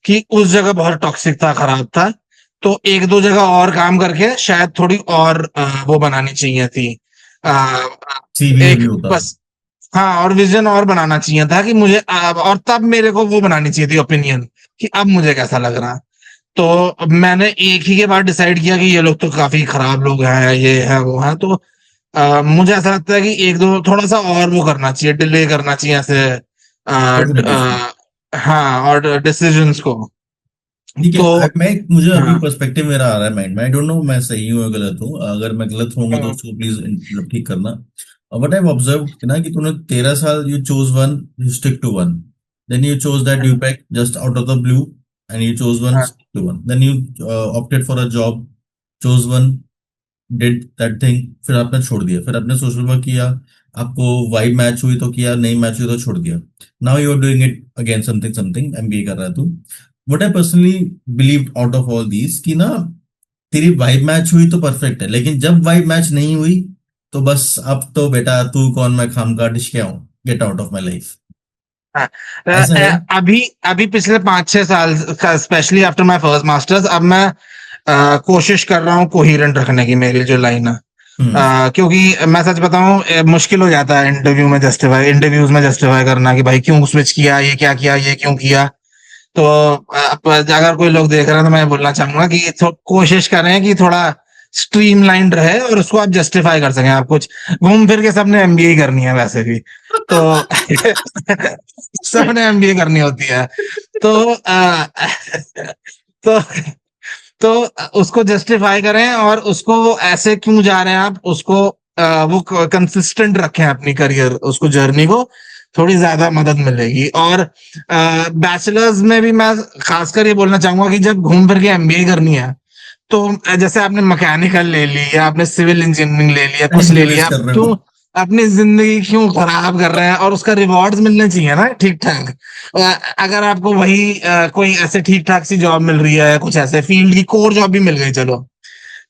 कि उस जगह बहुत टॉक्सिक था, खराब था। तो एक दो जगह और काम करके शायद थोड़ी और वो बनानी चाहिए थी, अ, सीवी में भी एक होता है। बस, हाँ, और विजन और बनाना चाहिए था कि मुझे और तब मेरे को वो बनानी चाहिए थी ओपिनियन, कि अब मुझे कैसा लग रहा है। तो मैंने एक ही के बाद डिसाइड किया कि ये लोग तो काफी खराब लोग हैं, ये है वो है। तो मुझे ऐसा लगता है कि एक दो थोड़ा सा और वो करना चाहिए, डिले करना चाहिए ऐसे, डेफिनेटली। हाँ, और डिसीजंस को। ठीक है, तो मैं मुझे अभी हाँ, पर्सपेक्टिव मेरा आ रहा है माइंड में, आई डोंट नो मैं सही हूँ या गलत हूँ, अगर मैं गलत होऊंगा तो हाँ, उसको प्लीज मतलब ठीक करना। बट आई ऑब्जर्व ना कि तूने 13 साल you chose one, you stick to one, then you chose that you pack just out of the blue and you chose one, हाँ, stick to one, then you opted for a job, chose one, did that thing, फिर आपने छोड़ दिया, फिर आपने social work किया, आपको vibe match हुई तो किया, नहीं मैच हुई तो छोड़ दिया। Now you are doing it again, something something MBA कर रहा है तू। What I personally believe out of all these कि ना, तेरी वाइब मैच हुई तो परफेक्ट है, लेकिन जब वाइब मैच नहीं हुई तो बस अब तो बेटा तू कौन मैं खाम का डिश क्या हूँ, get out of my life. हाँ। ऐसा है। अभी अभी पिछले 5-6 साल का, specially after my first masters, अब मैं कोशिश कर रहा हूँ कोहिरेंट रखने की, मेरी जो लाइन है। हम्म। क्योंकि मैं सच बताऊं, मुश्किल हो जाता है इंटरव्यूज में जस्टिफाई करना कि भाई क्यों स्विच किया, ये क्या किया, ये क्यों किया। तो अगर कोई लोग देख रहे हैं तो मैं बोलना चाहूंगा कि कोशिश करें कि थोड़ा स्ट्रीमलाइंड रहे और उसको आप जस्टिफाई कर सकें। आप कुछ घूम फिर के, सबने एमबीए ही करनी है वैसे भी, तो सबने एमबीए करनी होती है। तो तो तो उसको जस्टिफाई करें, और उसको ऐसे क्यों जा रहे हैं आप, उसको वो कंसिस्टेंट रखें अपनी करियर, उसको जर्नी को, थोड़ी ज्यादा मदद मिलेगी। और बैचलर्स में भी मैं खासकर ये बोलना चाहूंगा कि जब घूम फिर के एमबीए करनी है, तो जैसे आपने मैकेनिकल ले ली या आपने सिविल इंजीनियरिंग ले लिया, कुछ टाइम ले क्यों लिया, वेस्ट आप कर रहे हो? क्यों अपनी जिंदगी क्यों खराब कर रहे हैं, और उसका रिवॉर्ड्स मिलने चाहिए ना ठीक ठाक। अगर आपको वही कोई ऐसे ठीक ठाक सी जॉब मिल रही है, कुछ ऐसे फील्ड की कोर जॉब भी मिल गई चलो,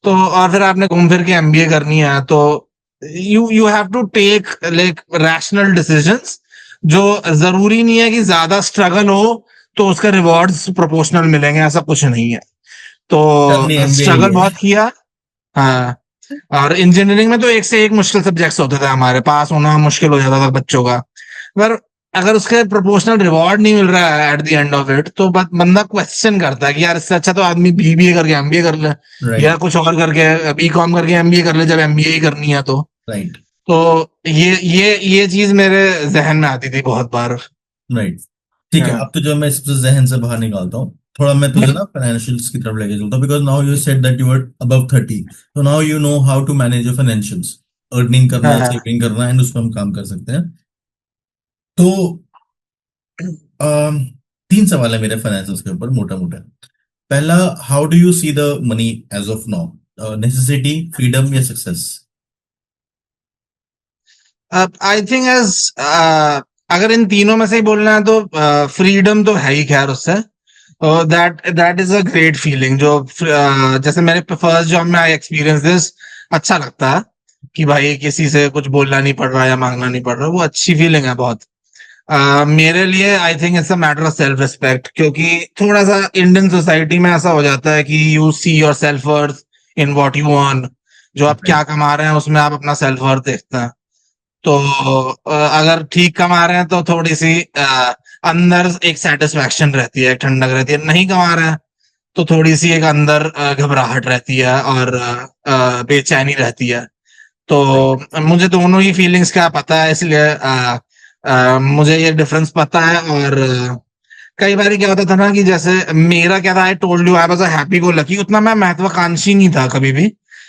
तो और फिर आपने घूम फिर के एमबीए करनी है, तो you you have to take like rational decisions. जो जरूरी नहीं है कि ज्यादा स्ट्रगल हो तो उसका रिवॉर्ड्स प्रोपोर्शनल मिलेंगे, ऐसा कुछ नहीं है। अपनी तो एमबीए ही स्ट्रगल है। बहुत किया। हाँ, और इंजीनियरिंग में तो एक से एक मुश्किल सब्जेक्ट्स होते थे, हमारे पास होना मुश्किल हो जाता था बच्चों का। पर अगर उसके प्रोपोर्शनल रिवॉर्ड नहीं मिल रहा है at the end of it, तो बंदा क्वेश्चन करता है कि यार इससे अच्छा तो आदमी बीबीए करके एमबीए कर ले, या राइट। कुछ और करके बीकॉम करके एमबीए कर ले, जब एमबीए ही करनी है तो। राइट। तो ये चीज मेरे जहन में आती थी बहुत बार। राइट। ठीक है, हाँ, अब तो जो मैं इससे जहन से बाहर निकालता हूँ, थोड़ा मैं तुझे ना फाइनेंशियल्स की तरफ लेके चलता हूँ, because now you said that you are above 30, तो now you know how to manage your financials. Earning करना हाँ, है, हाँ। सेविंग करना है, एंड उस पर हम काम कर सकते हैं। तो अम, 3 सवाल है मेरे फाइनेंशियल्स के ऊपर, मोटा मोटा। पहला, how do you see the money as of now, necessity, freedom या सक्सेस? आई थिंक एज, अगर इन तीनों में से ही बोलना है तो फ्रीडम तो है ही, खैर उससे। That that is a great feeling जो जैसे मेरे फर्स्ट जॉब में आई एक्सपीरियंस दिस। अच्छा लगता है कि भाई किसी से कुछ बोलना नहीं पड़ रहा या मांगना नहीं पड़ रहा, वो अच्छी फीलिंग है बहुत। मेरे लिए I think it's a matter of self respect, क्योंकि थोड़ा सा इंडियन सोसाइटी में ऐसा हो जाता है कि you see your self worth in what you earn. जो आप राइट। क्या कमा रहे हैं उसमें आप अपना सेल्फ वर्थ देखते हैं। तो अगर ठीक कमा रहे हैं तो थोड़ी सी अंदर एक सेटिस्फैक्शन रहती है, एक ठंडक रहती है। नहीं कमा रहे हैं तो थोड़ी सी एक अंदर घबराहट रहती है और बेचैनी रहती है। तो राइट। मुझे दोनों ही फीलिंग्स का पता है, इसलिए मुझे ये डिफरेंस पता है। और कई बार क्या होता था ना कि जैसे मेरा क्या था, I told you I was a happy go lucky, उतना मैं महत्वाकांक्षी नहीं था कभी भी।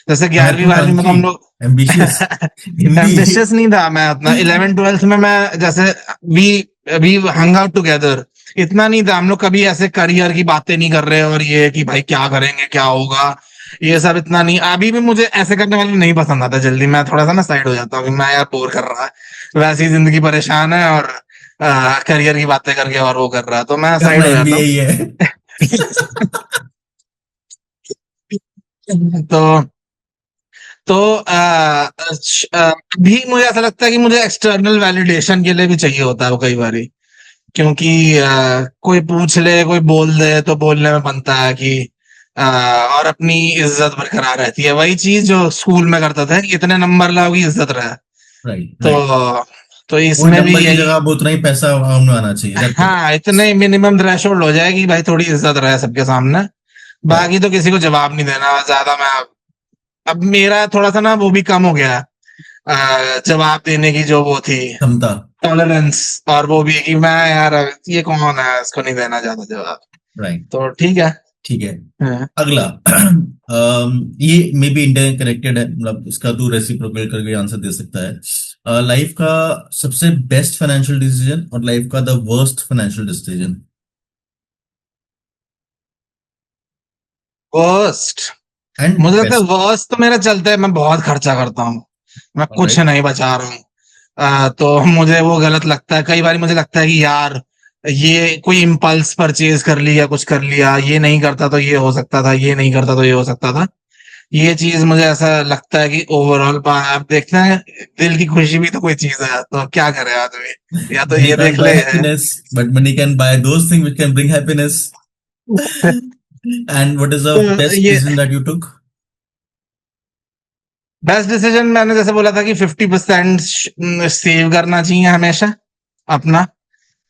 जैसे 11वीं 12वीं में तो महत्वाकांक्षी, हम लोग एम्बिशियस, हिंदी। एम्बिशियस नहीं था मैं उतना। 11th 12th में मैं जैसे we we hung out together, इतना नहीं था। हम लोग कभी ऐसे करियर की बातें नहीं कर रहे और ये कि भाई क्या करेंगे क्या होगा, ये सब इतना नहीं। अभी भी मुझे ऐसे करने वाले नहीं पसंद आता जल्दी, मैं थोड़ा सा ना साइड हो जाता हूँ कि मैं यार बोर कर रहा है, वैसी जिंदगी परेशान है और करियर की बातें करके और वो कर रहा है, तो मैं साइड करना हो जाता एमबीए हूँ। ही है। तो तो अभी मुझे ऐसा लगता है कि मुझे एक्सटर्नल वैलिडेशन के लिए भी चाहिए होता है वो कई बारी, क्योंकि कोई पूछ ले कोई बोल दे तो बोलने में बनता है कि और अपनी इज्जत बरकरार रहती है। वही चीज जो स्कूल में करता था कि इतने नंबर लाओगी इज्जत रहे। Right, right. तो वही इसमें भी नंबर की यही। जगह अब उतना ही पैसा हम में आना चाहिए, दैट्स इट। हाँ, इतने मिनिमम थ्रेशोल्ड हो जाए कि भाई थोड़ी इज्जत रहे सबके सामने। करेक्ट। बाकी तो किसी को जवाब नहीं देना ज्यादा। मैं अब मेरा थोड़ा सा ना वो भी कम हो गया है, जवाब देने की जो वो थी क्षमता। टॉलरेंस। और वो भी कि मैं यार ये कौन है, इसको नहीं देना ज्यादा जवाब। राइट। तो ठीक है। ठीक है। हाँ। अगला। ये मे बी इंटर कनेक्टेड है, मतलब इसका तू रेसिप्रोकल करके आंसर दे सकता है। लाइफ का सबसे बेस्ट फाइनेंशियल डिसीजन और लाइफ का the worst financial decision. Worst. And मुझे लगता है बेस्ट। वर्स्ट तो मेरा चलता है, मैं बहुत खर्चा करता हूँ, मैं कुछ ऑलराइट। नहीं बचा रहा हूँ। तो मुझे वो गलत लगता है। कई बार मुझे लगता है कि यार ये कोई इम्पल्स परचेज कर लिया, कुछ कर लिया, ये नहीं करता तो ये हो सकता था, ये नहीं करता तो ये हो सकता था। ये चीज मुझे ऐसा लगता है कि ओवरऑल आप देखते हैं, दिल की खुशी भी तो कोई चीज है, तो क्या करे आदमी, या तो मनी ये can't देख buy ले है। happiness, but money can buy those things which can bring happiness. And what is the तो best ये decision that you took? Best decision मैंने जैसे बोला था कि 50% सेव करना चाहिए हमेशा अपना।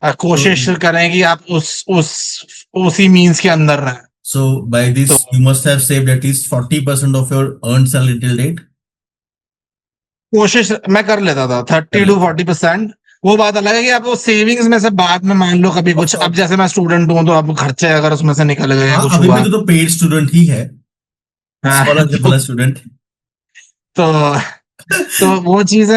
So, कोशिश करें कि आप उस उसी मीन्स के अंदर रहें। so by तो this, you must have saved at least 40% of your earned salary till date. कोशिश मैं कर लेता था कर 30 to 40%। वो बात अलग है कि आप वो सेविंग्स में से बाद में मान लो कभी कुछ, अब लेते। जैसे मैं स्टूडेंट हूँ तो अब खर्चे अगर उसमें से निकल गए या हाँ, कुछ अभी भी हुआ। तो पेड स्टूडेंट ही है, हाँ, स्कॉलरशिप वाला स्टूडेंट। तो तो वो चीजें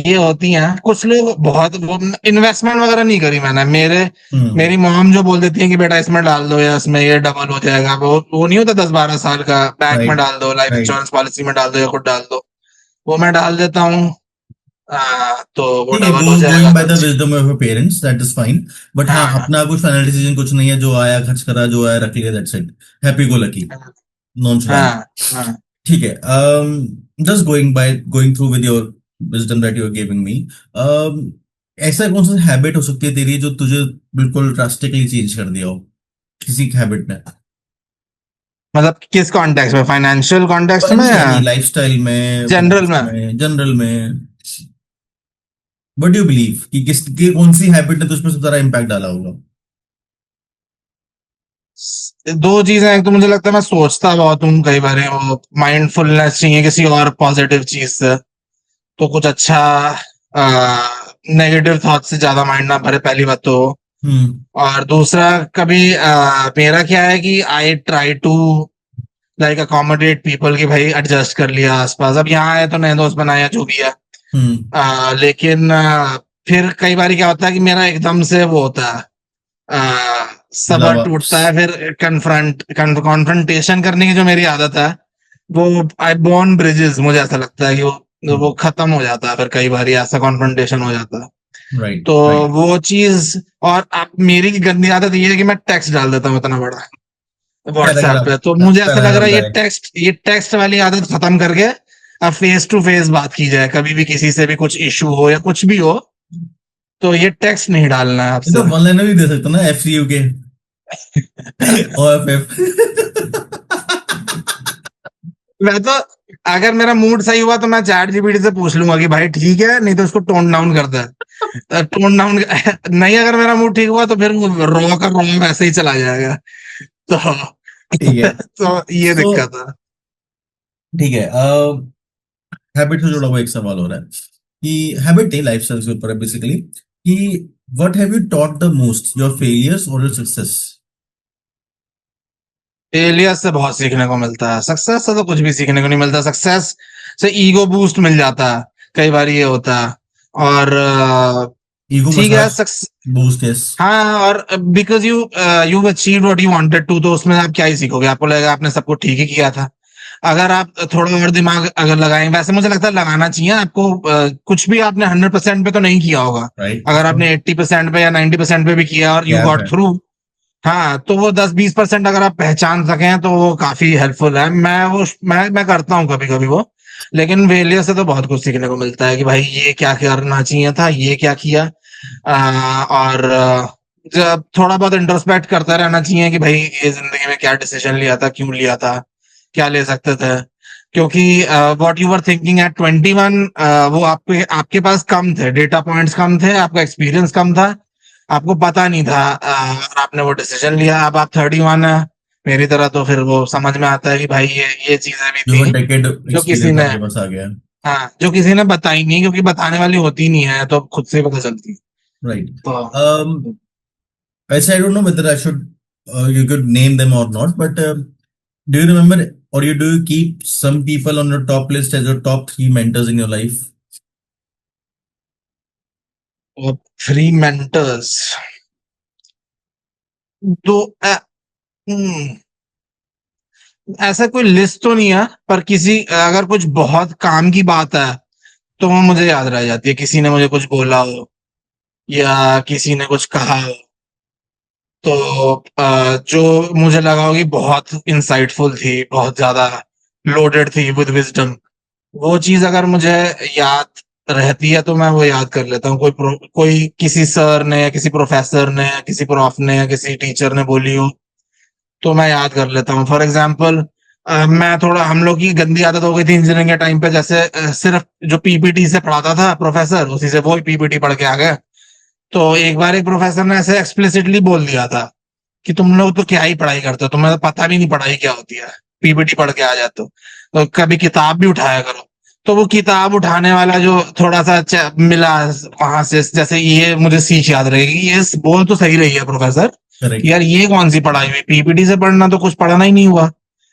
ये होती हैं। कुछ लोग बहुत वो इन्वेस्टमेंट वगैरह नहीं करी मैंने। हम्म। मेरी मॉम जो बोल देती है कि बेटा इसमें डाल दो या इसमें ये डबल हो जाएगा, वो नहीं होता 10 12 साल का, बैंक में राइट, डाल दो, लाइफ राइट। इंश्योरेंस पॉलिसी में डाल दो या खुद डाल दो। वो मैं डाल देता हूँ। तो वो ठीक है, डबल गो हो गोइंग जाएगा बाय तो the wisdom of your parents, that is fine. But हाँ, हाँ, अपना कुछ फाइनल डिसीजन कुछ नहीं है, जो आया खर्च करा, जो आया रख लिया, that's it. Happy go lucky, हाँ, नॉन। हाँ, हाँ। ठीक है। Just going through with your wisdom that you are giving me. ऐसा कौन सा हैबिट हो सकती है तेरी जो तुझे बिल्कुल ड्रास्टिकली चेंज कर दिया हो, किसी हैबिट ने? मतलब किस कॉन्टेक्स्ट में, फाइनेंशियल कॉन्टेक्स्ट में एनी या एनी लाइफस्टाइल में, जनरल finance में? में, जनरल में। व्हाट डू यू बिलीव कि कौन सी हैबिट ने तुझ पर सबसे ज्यादा इम्पैक्ट डाला होगा? दो चीजें। एक तो मुझे लगता है मैं सोचता बहुत हूँ कई बार, वो माइंडफुलनेस चाहिए किसी और पॉजिटिव चीज से। तो कुछ अच्छा नेगेटिव थॉट से ज्यादा माइंड ना भरे, पहली बात तो। हम्म। और दूसरा, कभी मेरा क्या है कि I try to like accommodate people, की भाई एडजस्ट कर लिया आसपास। अब यहाँ आए तो नए दोस्त बनाया जो भी है। हम्म। लेकिन फिर कई बार क्या होता है कि मेरा एकदम से वो होता है, सब्र ग्लव अप्स। टूटता है। फिर कन्फ्रंटेशन करने की जो मेरी आदत है, वो आई बॉर्न ब्रिजेस, मुझे ऐसा लगता है कि वो खत्म हो जाता है फिर कई बार, ऐसा कॉन्फ्रंटेशन हो जाता है। राइट, तो राइट। वो चीज, और अब मेरी गंदी आदत ये है कि मैं टेक्स्ट डाल देता हूँ इतना बड़ा व्हाट्सएप पैराग्राफ, पे, तो मुझे ऐसा लग रहा है डायरेक्ट। ये टेक्स्ट वाली आदत खत्म करके अब फेस टू फेस बात की जाए, कभी भी किसी से भी कुछ इशू हो या कुछ भी हो, तो ये टेक्स्ट नहीं डालना है ये तो आपसे। वन लाइनर भी दे सकते हो ना, FCU के, OFF। मैं तो, अगर मेरा मूड सही हुआ तो मैं चैट जीपीटी से पूछ लूंगा कि भाई ठीक है, नहीं तो उसको टोन डाउन कर दे, टोन डाउन। नहीं, अगर मेरा मूड ठीक हुआ तो फिर रो का रो वैसे ही चला जाएगा। तो ठीक है। तो ये सो दिक्कत है। ठीक है, हैबिट से जुड़ा हुआ एक सवाल हो रहा है कि हैबिट नहीं, लाइफस्टाइल के ऊपर है बेसिकली, कि what have you taught the most, your failures और योर सक्सेस? फेलियर से बहुत सीखने को मिलता है, सक्सेस से तो कुछ भी सीखने को नहीं मिलता। सक्सेस से ईगो बूस्ट मिल जाता है, कई बार ये होता है। और ईगो ठीक है, मसाज, बूस्ट, यस। हाँ, और because you achieve what you wanted to, तो उसमें आप क्या ही सीखोगे? आपको लगेगा आपने सब कुछ ठीक ही किया था। अगर आप थोड़ा और दिमाग अगर लगाएं, वैसे मुझे लगता है लगाना चाहिए आपको, कुछ भी आपने 100% पे तो नहीं किया होगा। राइट, अगर आपने 80% पे या 90% पे भी किया और यू गैप गॉट है। थ्रू, हाँ, तो वो 10-20% अगर आप पहचान सकें तो वो काफी हेल्पफुल है। मैं करता हूँ कभी कभी वो। लेकिन फेलियर से तो बहुत कुछ सीखने को मिलता है कि भाई ये क्या करना चाहिए था, ये क्या किया। और जब थोड़ा बहुत इंट्रोस्पेक्ट करता रहना चाहिए कि भाई ये जिंदगी में क्या डिसीजन लिया था, क्यों लिया था, क्या ले सकते थे। क्योंकि what you were thinking at 21, वो आपके आपके पास कम थे, डेटा पॉइंट्स कम थे, आपका एक्सपीरियंस कम था, आपको पता नहीं था, और आपने वो डिसीजन लिया। अब आप 31 है मेरी तरह, तो फिर वो समझ में आता है कि भाई ये चीजें भी जो थी डेकेड जो किसी एक्सपीरियंस ने, आपके पास आ गया। हाँ, जो किसी ने बताई नहीं, क्योंकि बताने वाली होती नहीं है, तो खुद से ही पता चलती है। राइट। तो Actually, I don't know whether I should, you could name them or not, but do you remember, or do you keep some people on your top list as your top three mentors in your life? Free mentors, दो, हम्म, ऐसा कोई list तो नहीं है, पर किसी अगर कुछ बहुत काम की बात है तो वो मुझे याद रह जाती है। किसी ने मुझे कुछ बोला हो या किसी ने कुछ कहा हो, तो जो मुझे लगा हो कि बहुत इंसाइटफुल थी, बहुत ज्यादा लोडेड थी विद विजडम, वो चीज अगर मुझे याद रहती है तो मैं वो याद कर लेता हूँ। कोई किसी सर ने या किसी प्रोफेसर ने या किसी प्रॉफ ने या किसी टीचर ने बोली हो तो मैं याद कर लेता हूँ। फॉर एग्जाम्पल, मैं थोड़ा, हम लोग की गंदी आदत हो गई थी इंजीनियरिंग के टाइम पे, जैसे सिर्फ जो पीपीटी से पढ़ाता था प्रोफेसर, उसी से वो ही पीपीटी पढ़ के आ गए। तो एक बार एक प्रोफेसर ने ऐसे एक्सप्लिसिटली बोल दिया था कि तुम लोग तो क्या ही पढ़ाई करते हो, तुम्हें तो पता भी नहीं पढ़ाई क्या होती है, पीपीटी पढ़ के आ जाते हो, तो कभी किताब भी उठाया करो। तो वो किताब उठाने वाला जो थोड़ा सा मिला वहां से, जैसे ये मुझे सीख याद रहेगी, ये बोल तो सही रही है प्रोफेसर कि Correct. यार ये कौन सी पढ़ाई हुई, पीपीटी से पढ़ना तो कुछ पढ़ना ही नहीं हुआ,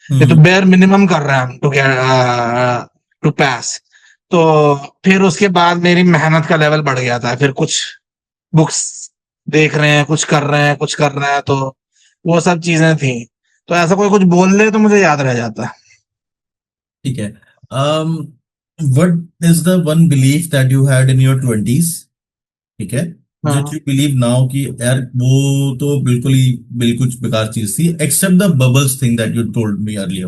ये तो हम्म। बेयर मिनिमम कर रहे हैं हम टू गेट टू पास। तो फिर उसके बाद मेरी मेहनत का लेवल बढ़ गया था, फिर कुछ बुक्स देख रहे हैं, कुछ कर रहे हैं, कुछ कर रहे हैं, तो वो सब चीजें थी। तो ऐसा कोई कुछ बोल दे तो मुझे याद रह जाता है। ठीक है। um what is the one belief that you had in your 20s? ठीक है, जो हाँ, यू बिलीव नाउ कि यार वो तो बिल्कुल बेकार चीज थी, except the bubbles thing that you told me earlier.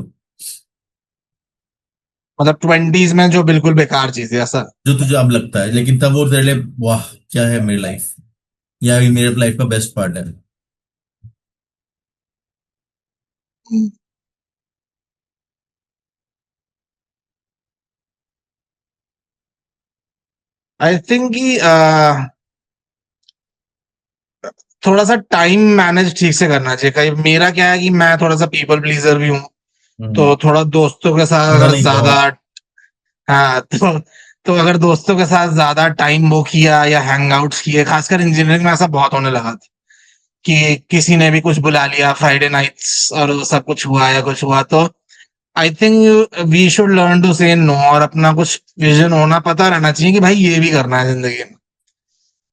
मतलब 20s में जो बिल्कुल बेकार चीज है ऐसा। जो तुझे अब लगता है, लेकिन तब वो तेरे लिए वाह क्या है मेरी लाइफ, या ये मेरे लाइफ का बेस्ट पार्ट है। आई थिंक कि थोड़ा सा टाइम मैनेज ठीक से करना चाहिए। कहीं मेरा क्या है कि मैं थोड़ा सा पीपल प्लीजर भी हूँ, हम्म। तो थोड़ा दोस्तों के साथ थोड़ा अगर नहीं ज्यादा, बहुत। हाँ, तो अगर दोस्तों के साथ ज्यादा टाइम वो किया या हैंग आउट्स किए, खासकर इंजीनियरिंग में ऐसा बहुत होने लगा था कि किसी ने भी कुछ बुला लिया फ्राइडे नाइट्स और वो सब कुछ हुआ या कुछ हुआ, तो I think we should learn to say no, और अपना कुछ विजन होना, पता रहना चाहिए कि भाई ये भी करना है जिंदगी में।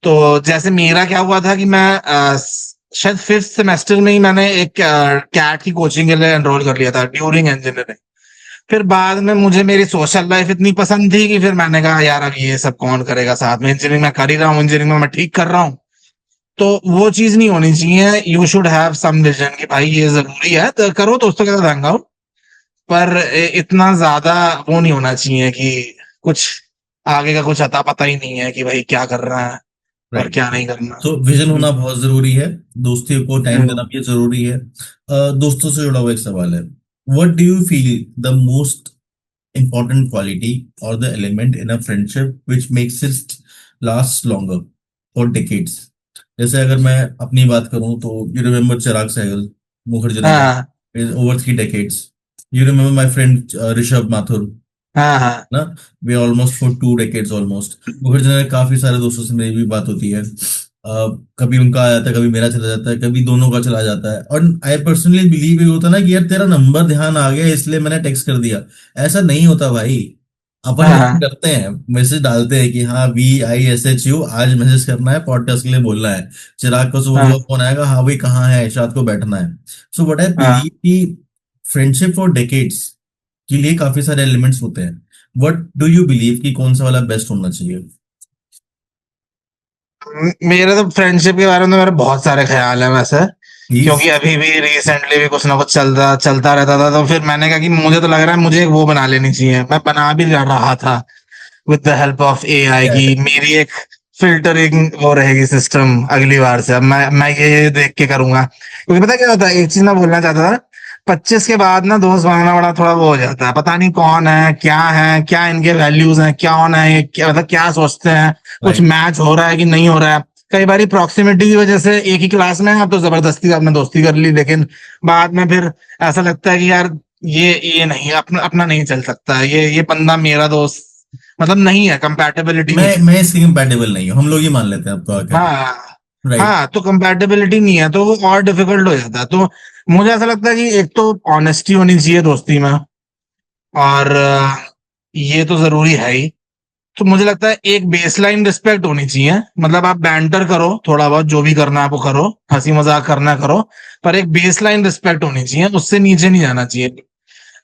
तो जैसे मेरा क्या हुआ था कि मैं शायद 5th सेमेस्टर में ही मैंने एक कैट की कोचिंग के लिए एनरोल कर लिया था ड्यूरिंग इंजीनियरिंग। फिर बाद में मुझे मेरी सोशल लाइफ इतनी पसंद थी कि फिर मैंने कहा यार अब ये सब कौन करेगा साथ में, इंजीनियरिंग में कर ही रहा हूँ, इंजीनियरिंग में मैं ठीक कर रहा हूँ। तो वो चीज नहीं होनी चाहिए, you should have some vision कि भाई ये जरूरी है तो करो दोस्तों के साथ हैंग आउट, पर इतना ज्यादा वो नहीं होना चाहिए कि कुछ आगे का कुछ अता पता ही नहीं है कि भाई क्या कर रहा है और राइट। क्या नहीं करना। तो विजन होना बहुत जरूरी है। दोस्ती को टाइम देना हम्म। भी जरूरी है। दोस्तों से जुड़ा हुआ एक सवाल है। What do you feel the most important quality or the element in a friendship which makes it last longer for decades? जैसे अगर मैं अपनी बात करूं तो यू रिमेम्बर चिराग सहगल, मुखर्जी हाँ Nagar, over 3 decades. You remember my friend Rishabh Mathur हाँ हाँ ना, we almost for 2 decades almost. Mukherjee Nagar काफी सारे दोस्तों से मेरी भी बात होती है। कभी उनका आ जाता है, कभी मेरा चला जाता है, कभी दोनों का चला जाता है। और आई पर्सनली बिलीव ये होता है ना कि यार तेरा नंबर ध्यान आ गया इसलिए मैंने टेक्स्ट कर दिया। ऐसा नहीं होता भाई। अपन हाँ मैसेज हाँ करते हैं, मैसेज डालते हैं कि हाँ VISHU आज मैसेज करना है, पॉडकास्ट के लिए बोलना है। चिराग को सुबह सुबह हाँ फोन आएगा, हाँ भाई कहाँ है, शाद को बैठना है। सो व्हाट आई हाँ। बिलीव कि फ्रेंडशिप फॉर डेकेड्स के लिए काफी सारे एलिमेंट्स होते हैं। व्हाट डू यू बिलीव कि कौन सा वाला बेस्ट होना चाहिए? मेरे तो फ्रेंडशिप के बारे में तो मेरे बहुत सारे ख्याल हैं वैसे, प्लीज। क्योंकि अभी भी रिसेंटली भी कुछ ना कुछ चलता चलता रहता था, तो फिर मैंने कहा कि मुझे तो लग रहा है मुझे एक वो बना लेनी चाहिए, मैं बना भी रहा था with the help of AI क्या की, है? मेरी एक फिल्टरिंग वो रहेगी सिस्टम अगली बार से। अब मैं ये देख के करूंगा, क्योंकि पता क्या होता है, एक चीज मैं बोलना चाहता था। 25 के बाद ना दोस्त बनाना बड़ा थोड़ा वो हो जाता है, पता नहीं कौन है, क्या इनके वैल्यूज हैं, क्या होना है, क्या मतलब क्या सोचते हैं, कुछ राइट। मैच हो रहा है कि नहीं हो रहा है। कई बार प्रॉक्सिमिटी की वजह से एक ही क्लास में है, अब तो जबरदस्ती आपने दोस्ती कर ली, लेकिन बाद में फिर ऐसा लगता है कि यार ये नहीं, अपना अपना नहीं चल सकता, ये बंदा मेरा दोस्त मतलब नहीं है, कंपैटिबिलिटी नहीं है। मैं इसकी कंपैटिबल नहीं हूँ, हम लोग ही मान लेते हैं आपको आकर। हाँ राइट। हाँ, तो कंपैटिबिलिटी नहीं है तो वो और डिफिकल्ट हो जाता है। तो मुझे ऐसा लगता है कि एक तो ऑनेस्टी होनी चाहिए दोस्ती में, और ये तो जरूरी है ही। तो मुझे लगता है एक बेसलाइन रिस्पेक्ट होनी चाहिए, मतलब आप बैंटर करो थोड़ा बहुत, जो भी करना है वो करो, हंसी मजाक करना है करो, पर एक बेसलाइन रिस्पेक्ट होनी चाहिए, उससे नीचे नहीं जाना चाहिए।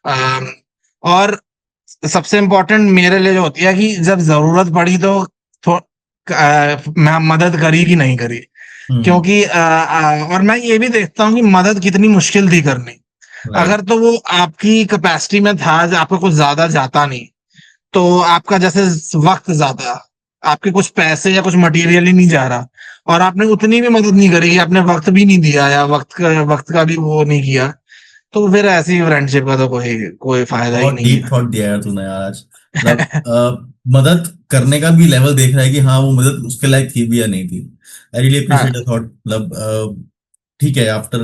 अम, और सबसे इम्पोर्टेंट मेरे लिए जो होती है कि जब जरूरत पड़ी तो मैं मदद करी कि नहीं करी, हम्म। क्योंकि और मैं ये भी देखता हूँ कि मदद कितनी मुश्किल थी करनी। राइट। अगर तो वो आपकी कैपेसिटी में था, आपको कुछ ज्यादा जाता नहीं, तो आपका जैसे वक्त ज्यादा, आपके कुछ पैसे या कुछ मटेरियल ही नहीं जा रहा, और आपने उतनी भी मदद नहीं करी, आपने वक्त भी नहीं दिया या वक्त का भी वो नहीं किया, तो फिर ऐसी फ्रेंडशिप का तो कोई कोई फायदा ही बहुत नहीं डीप है। थॉट दिया यार तूने यार आज। मतलब मदद करने का भी लेवल देख रहा है कि हाँ वो मदद उसके लायक थी भी या नहीं थी। आई रियली अप्रिशिएट द हाँ थॉट। मतलब ठीक है, आफ्टर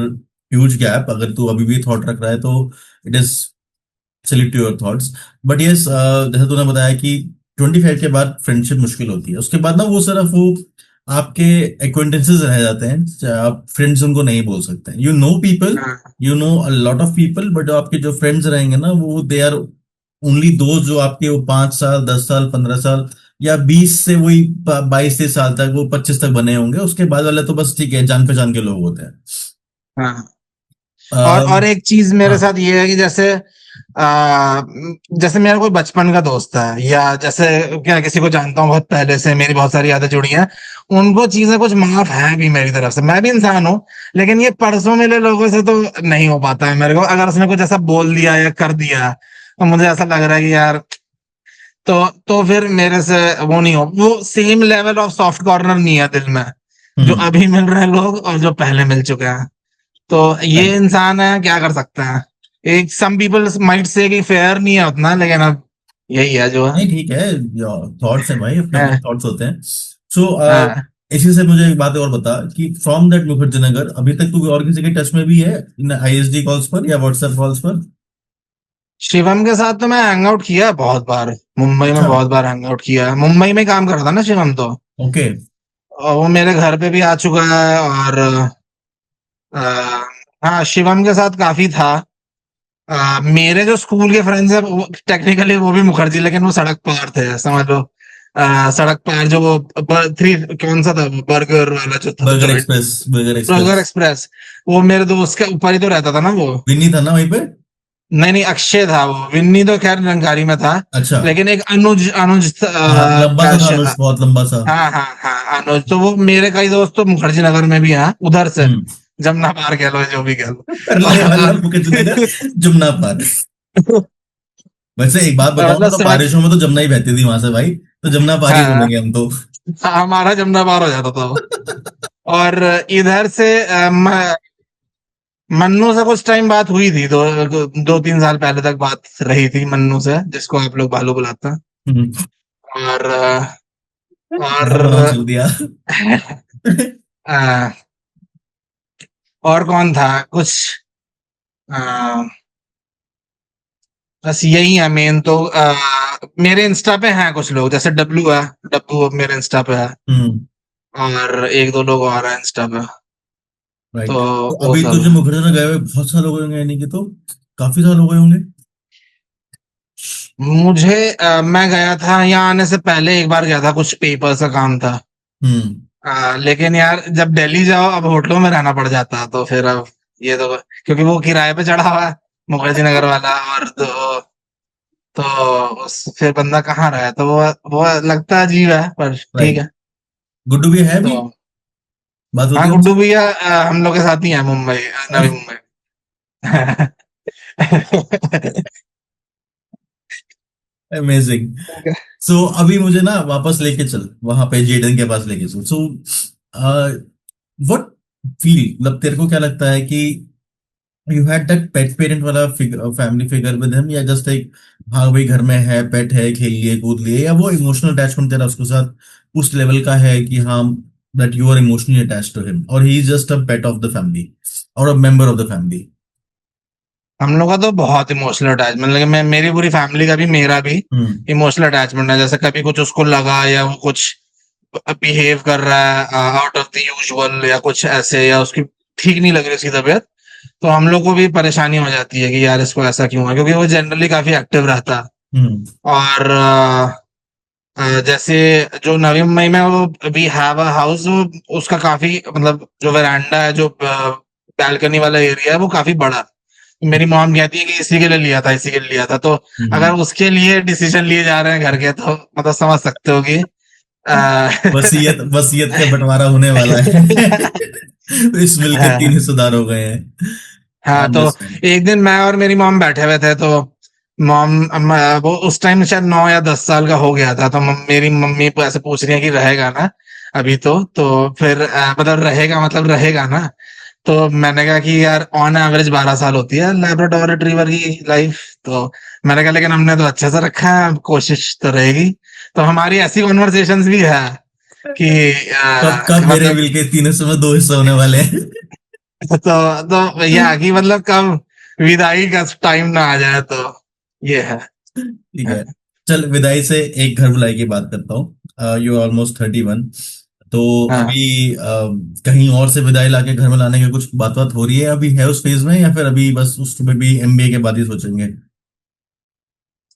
ह्यूज गैप अगर तू अभी भी थॉट रख रहा है तो it is salute to your thoughts. But yes, जैसे तूने बताया कि 25 के बाद फ्रेंडशिप मुश्किल होती है, उसके बाद ना वो सिर्फ वो आपके एक्वेंटेंसेस रह जाते हैं, आप फ्रेंड्स उनको नहीं बोल सकते। यू नो पीपल, हाँ you know a lot of people, but आपके जो फ्रेंड्स रहेंगे ना वो दे आर ओनली दोस्त जो आपके वो 5 साल 10 साल 15 साल या 20 से वही 22 साल तक, वो 25 तक बने होंगे। उसके बाद वाले तो बस ठीक है, जान पहचान के लोग होते हैं। हाँ। और अम, एक चीज मेरे हाँ। साथ ये है कि आ, जैसे मेरा कोई बचपन का दोस्त है, या जैसे क्या किसी को जानता हूँ बहुत पहले से, मेरी बहुत सारी यादें जुड़ी हैं, उनको चीजें कुछ माफ है भी मेरी तरफ से, मैं भी इंसान हूँ, लेकिन ये परसों मिले लोगों से तो नहीं हो पाता है मेरे को। अगर उसने कुछ ऐसा बोल दिया या कर दिया तो मुझे ऐसा लग रहा है कि यार, तो फिर मेरे से वो नहीं हो, वो same level of soft corner नहीं है दिल में, जो हम्म। अभी मिल रहे हैं लोग और जो पहले मिल चुके हैं। तो ये राइट। इंसान है, क्या कर सकते हैं। एक सम पीपल माइट से कि फेयर नहीं है उतना, लेकिन अब यही है जो है। नहीं ठीक है, थॉट्स हैं भाई, अपने अपने हाँ थॉट्स होते हैं। सो हाँ। इसी से मुझे एक बात और बता कि फ्रॉम दैट मुखर्जी नगर अभी तक तू और किसी के टच में भी है, इन ISD कॉल्स पर या व्हाट्सएप कॉल्स पर? शिवम के साथ तो मैं हैंग आउट किया है बहुत बार, मुंबई में अच्छा। बहुत बार हैंग आउट किया है, मुंबई में काम कर रहा था ना शिवम तो, ओके। और वो मेरे घर पे भी आ चुका है, और अ, हाँ शिवम के साथ काफी था। मेरे जो स्कूल के फ्रेंड्स है वो टेक्निकली वो भी मुखर्जी, लेकिन वो सड़क पार थे समझ लो। सड़क पार जो वो थ्री कौन सा था वो बर्गर वाला जो था burger joint, express, burger burger express. Express, वो मेरे दोस्त के ऊपर ही तो रहता था ना वो। विनी था ना वहीं पे? नहीं नहीं, अक्षय था वो, विन्नी तो खैर निरंकारी में था। अच्छा। लेकिन एक अनुज अनुज हाँ लंबा सा था अनुज, बहुत लंबा सा। हाँ हाँ हाँ, अनुज तो वो मेरे कई दोस्त तो मुखर्जी नगर में भी हैं उधर से, हम्म। जमुना पार कह लो जो भी कह परले वाला लो। मुकेश नगर, जमुना पार। वैसे एक बात बताओ ना, मतलब तो सड़क, बारिशों में तो जमुना ही बहती थी वहां से भाई, तो जमुना पार ही हाँ बोलेंगे हम तो। हमारा जमुना पार हो जाता था वो। और इधर से मन्नू से कुछ टाइम बात हुई थी, 2-3 साल पहले तक बात रही थी मन्नू से, जिसको आप लोग भालू बुलाते हैं। हम्म, और नाम वाम और सुन दिया। अ, और कौन था कुछ, अ, बस यही है मेन तो। मेरे इंस्टा पे हैं कुछ लोग, जैसे डब्लू है, डब्लू मेरे इंस्टा पे है, हम्म। और एक दो लोग और हैं इंस्टा पे। तो राइट। तो वो अभी सब तुझे मुखर्जी नगर गए हुए बहुत साल हो गए होंगे, यानी कि तो काफी साल हो गए होंगे। मुझे मैं गया था यहाँ आने से पहले, एक बार गया था, कुछ पेपर का काम था। हम्म। लेकिन यार जब दिल्ली जाओ अब होटलों में रहना पड़ जाता है, तो फिर अब ये तो, क्योंकि वो किराए पे चढ़ा हुआ है मुखर्जी नगर वाला, और तो फिर बंदा कहाँ रहा है, तो वो लगता अजीब है, पर ठीक राइट। है। गुड्डू भी है तो भी, बात होती हाँ, है गुड्डू उनसे। भैया हम लोग के साथ ही हैं मुंबई, नवी मुंबई। अमेजिंग। सो अभी मुझे ना वापस लेके चल वहां पे जेडन के पास लेके चल। सो व्हाट फील, मतलब तेरे को क्या लगता है कि you had that pet parent वाला फैमिली फिगर विद हिम, या जस्ट लाइक हाँ भाई घर में है, पेट है, खेल लिए कूद लिए, या वो इमोशनल अटैचमेंट तेरा उसके साथ उस लेवल का है कि हाँ that you are emotionally attached to him, और he is just a pet of the family और a member of the family. हम लोग का तो बहुत इमोशनल अटैचमेंट, लेकिन मैं, मेरी पूरी फैमिली का भी, मेरा भी हम्म। इमोशनल अटैचमेंट है। जैसे कभी कुछ उसको लगा, या वो कुछ बिहेव कर रहा है आउट ऑफ द यूजुअल, या कुछ ऐसे, या उसकी ठीक नहीं लग रही उसकी तबीयत, तो हम लोग को भी परेशानी हो जाती है कि यार इसको ऐसा क्यों है, क्योंकि वो जनरली काफी एक्टिव रहता है। हम्म। और जैसे जो नवी मुंबई में वो वी हैव अ हाउस, वो उसका काफी, मतलब जो वेरांडा है, जो बैल्कनी वाला एरिया है, वो काफी बड़ा है। मेरी मॉम कहती है कि इसी के लिए लिया था, इसी के लिए लिया था। तो हम्म। अगर उसके लिए डिसीजन लिए जा रहे हैं घर के, तो मतलब समझ सकते हो कि अ, वसीयत वसीयत का बंटवारा होने वाला है। इस मिल के तीन हिस्सेदार हो गए हैं। हाँ, तो अंडरस्टैंड। एक दिन मैं और मेरी मॉम बैठे हुए थे, तो वो उस टाइम शायद 9 या 10 साल का हो गया था, तो मेरी मम्मी को ऐसे पूछ रही है कि रहेगा ना अभी, तो फिर मतलब रहेगा, मतलब रहेगा ना। तो मैंने कहा कि यार ऑन एवरेज 12 साल होती है लैब्राडोर रिट्रीवर की लाइफ। तो मैंने कहा लेकिन हमने तो अच्छे से रखा है, अब कोशिश तो रहेगी। तो हमारी ऐसी कॉन्वर्सेशंस भी है कि कब कब मेरे मतलब मिल के तीन हिस्सों में दो हिस्से होने वाले हैं। तो भैया कि मतलब कब विदाई का टाइम ना आ जाए, तो ये है। ठीक है। चल विदाई से एक घर बुलाई की बात करता हूँ। You almost 31। तो हाँ, अभी कहीं और से विदाई लाके घर में लाने की कुछ बात बात हो रही है, अभी है उस फेज में, या फिर अभी बस उस पे भी एमबीए के बाद ही सोचेंगे।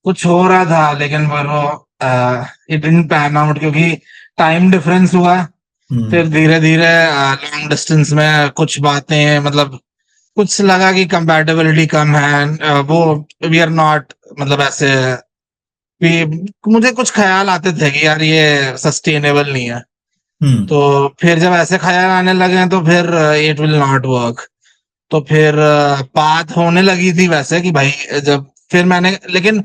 कुछ हो रहा था, लेकिन वो इट डिडंट पैन आउट, क्योंकि टाइम डिफरेंस हुआ। हम्म। फिर धीरे धीरे लॉन्ग डिस्टेंस में कुछ बातें, मतलब कुछ लगा कि कंपैटिबिलिटी कम है, वो वी आर नॉट, मतलब ऐसे भी मुझे कुछ ख्याल आते थे कि यार ये सस्टेनेबल नहीं है। हम्म। तो फिर जब ऐसे ख्याल आने लगे, तो फिर इट विल नॉट वर्क। तो फिर बात होने लगी थी वैसे कि भाई, जब फिर मैंने, लेकिन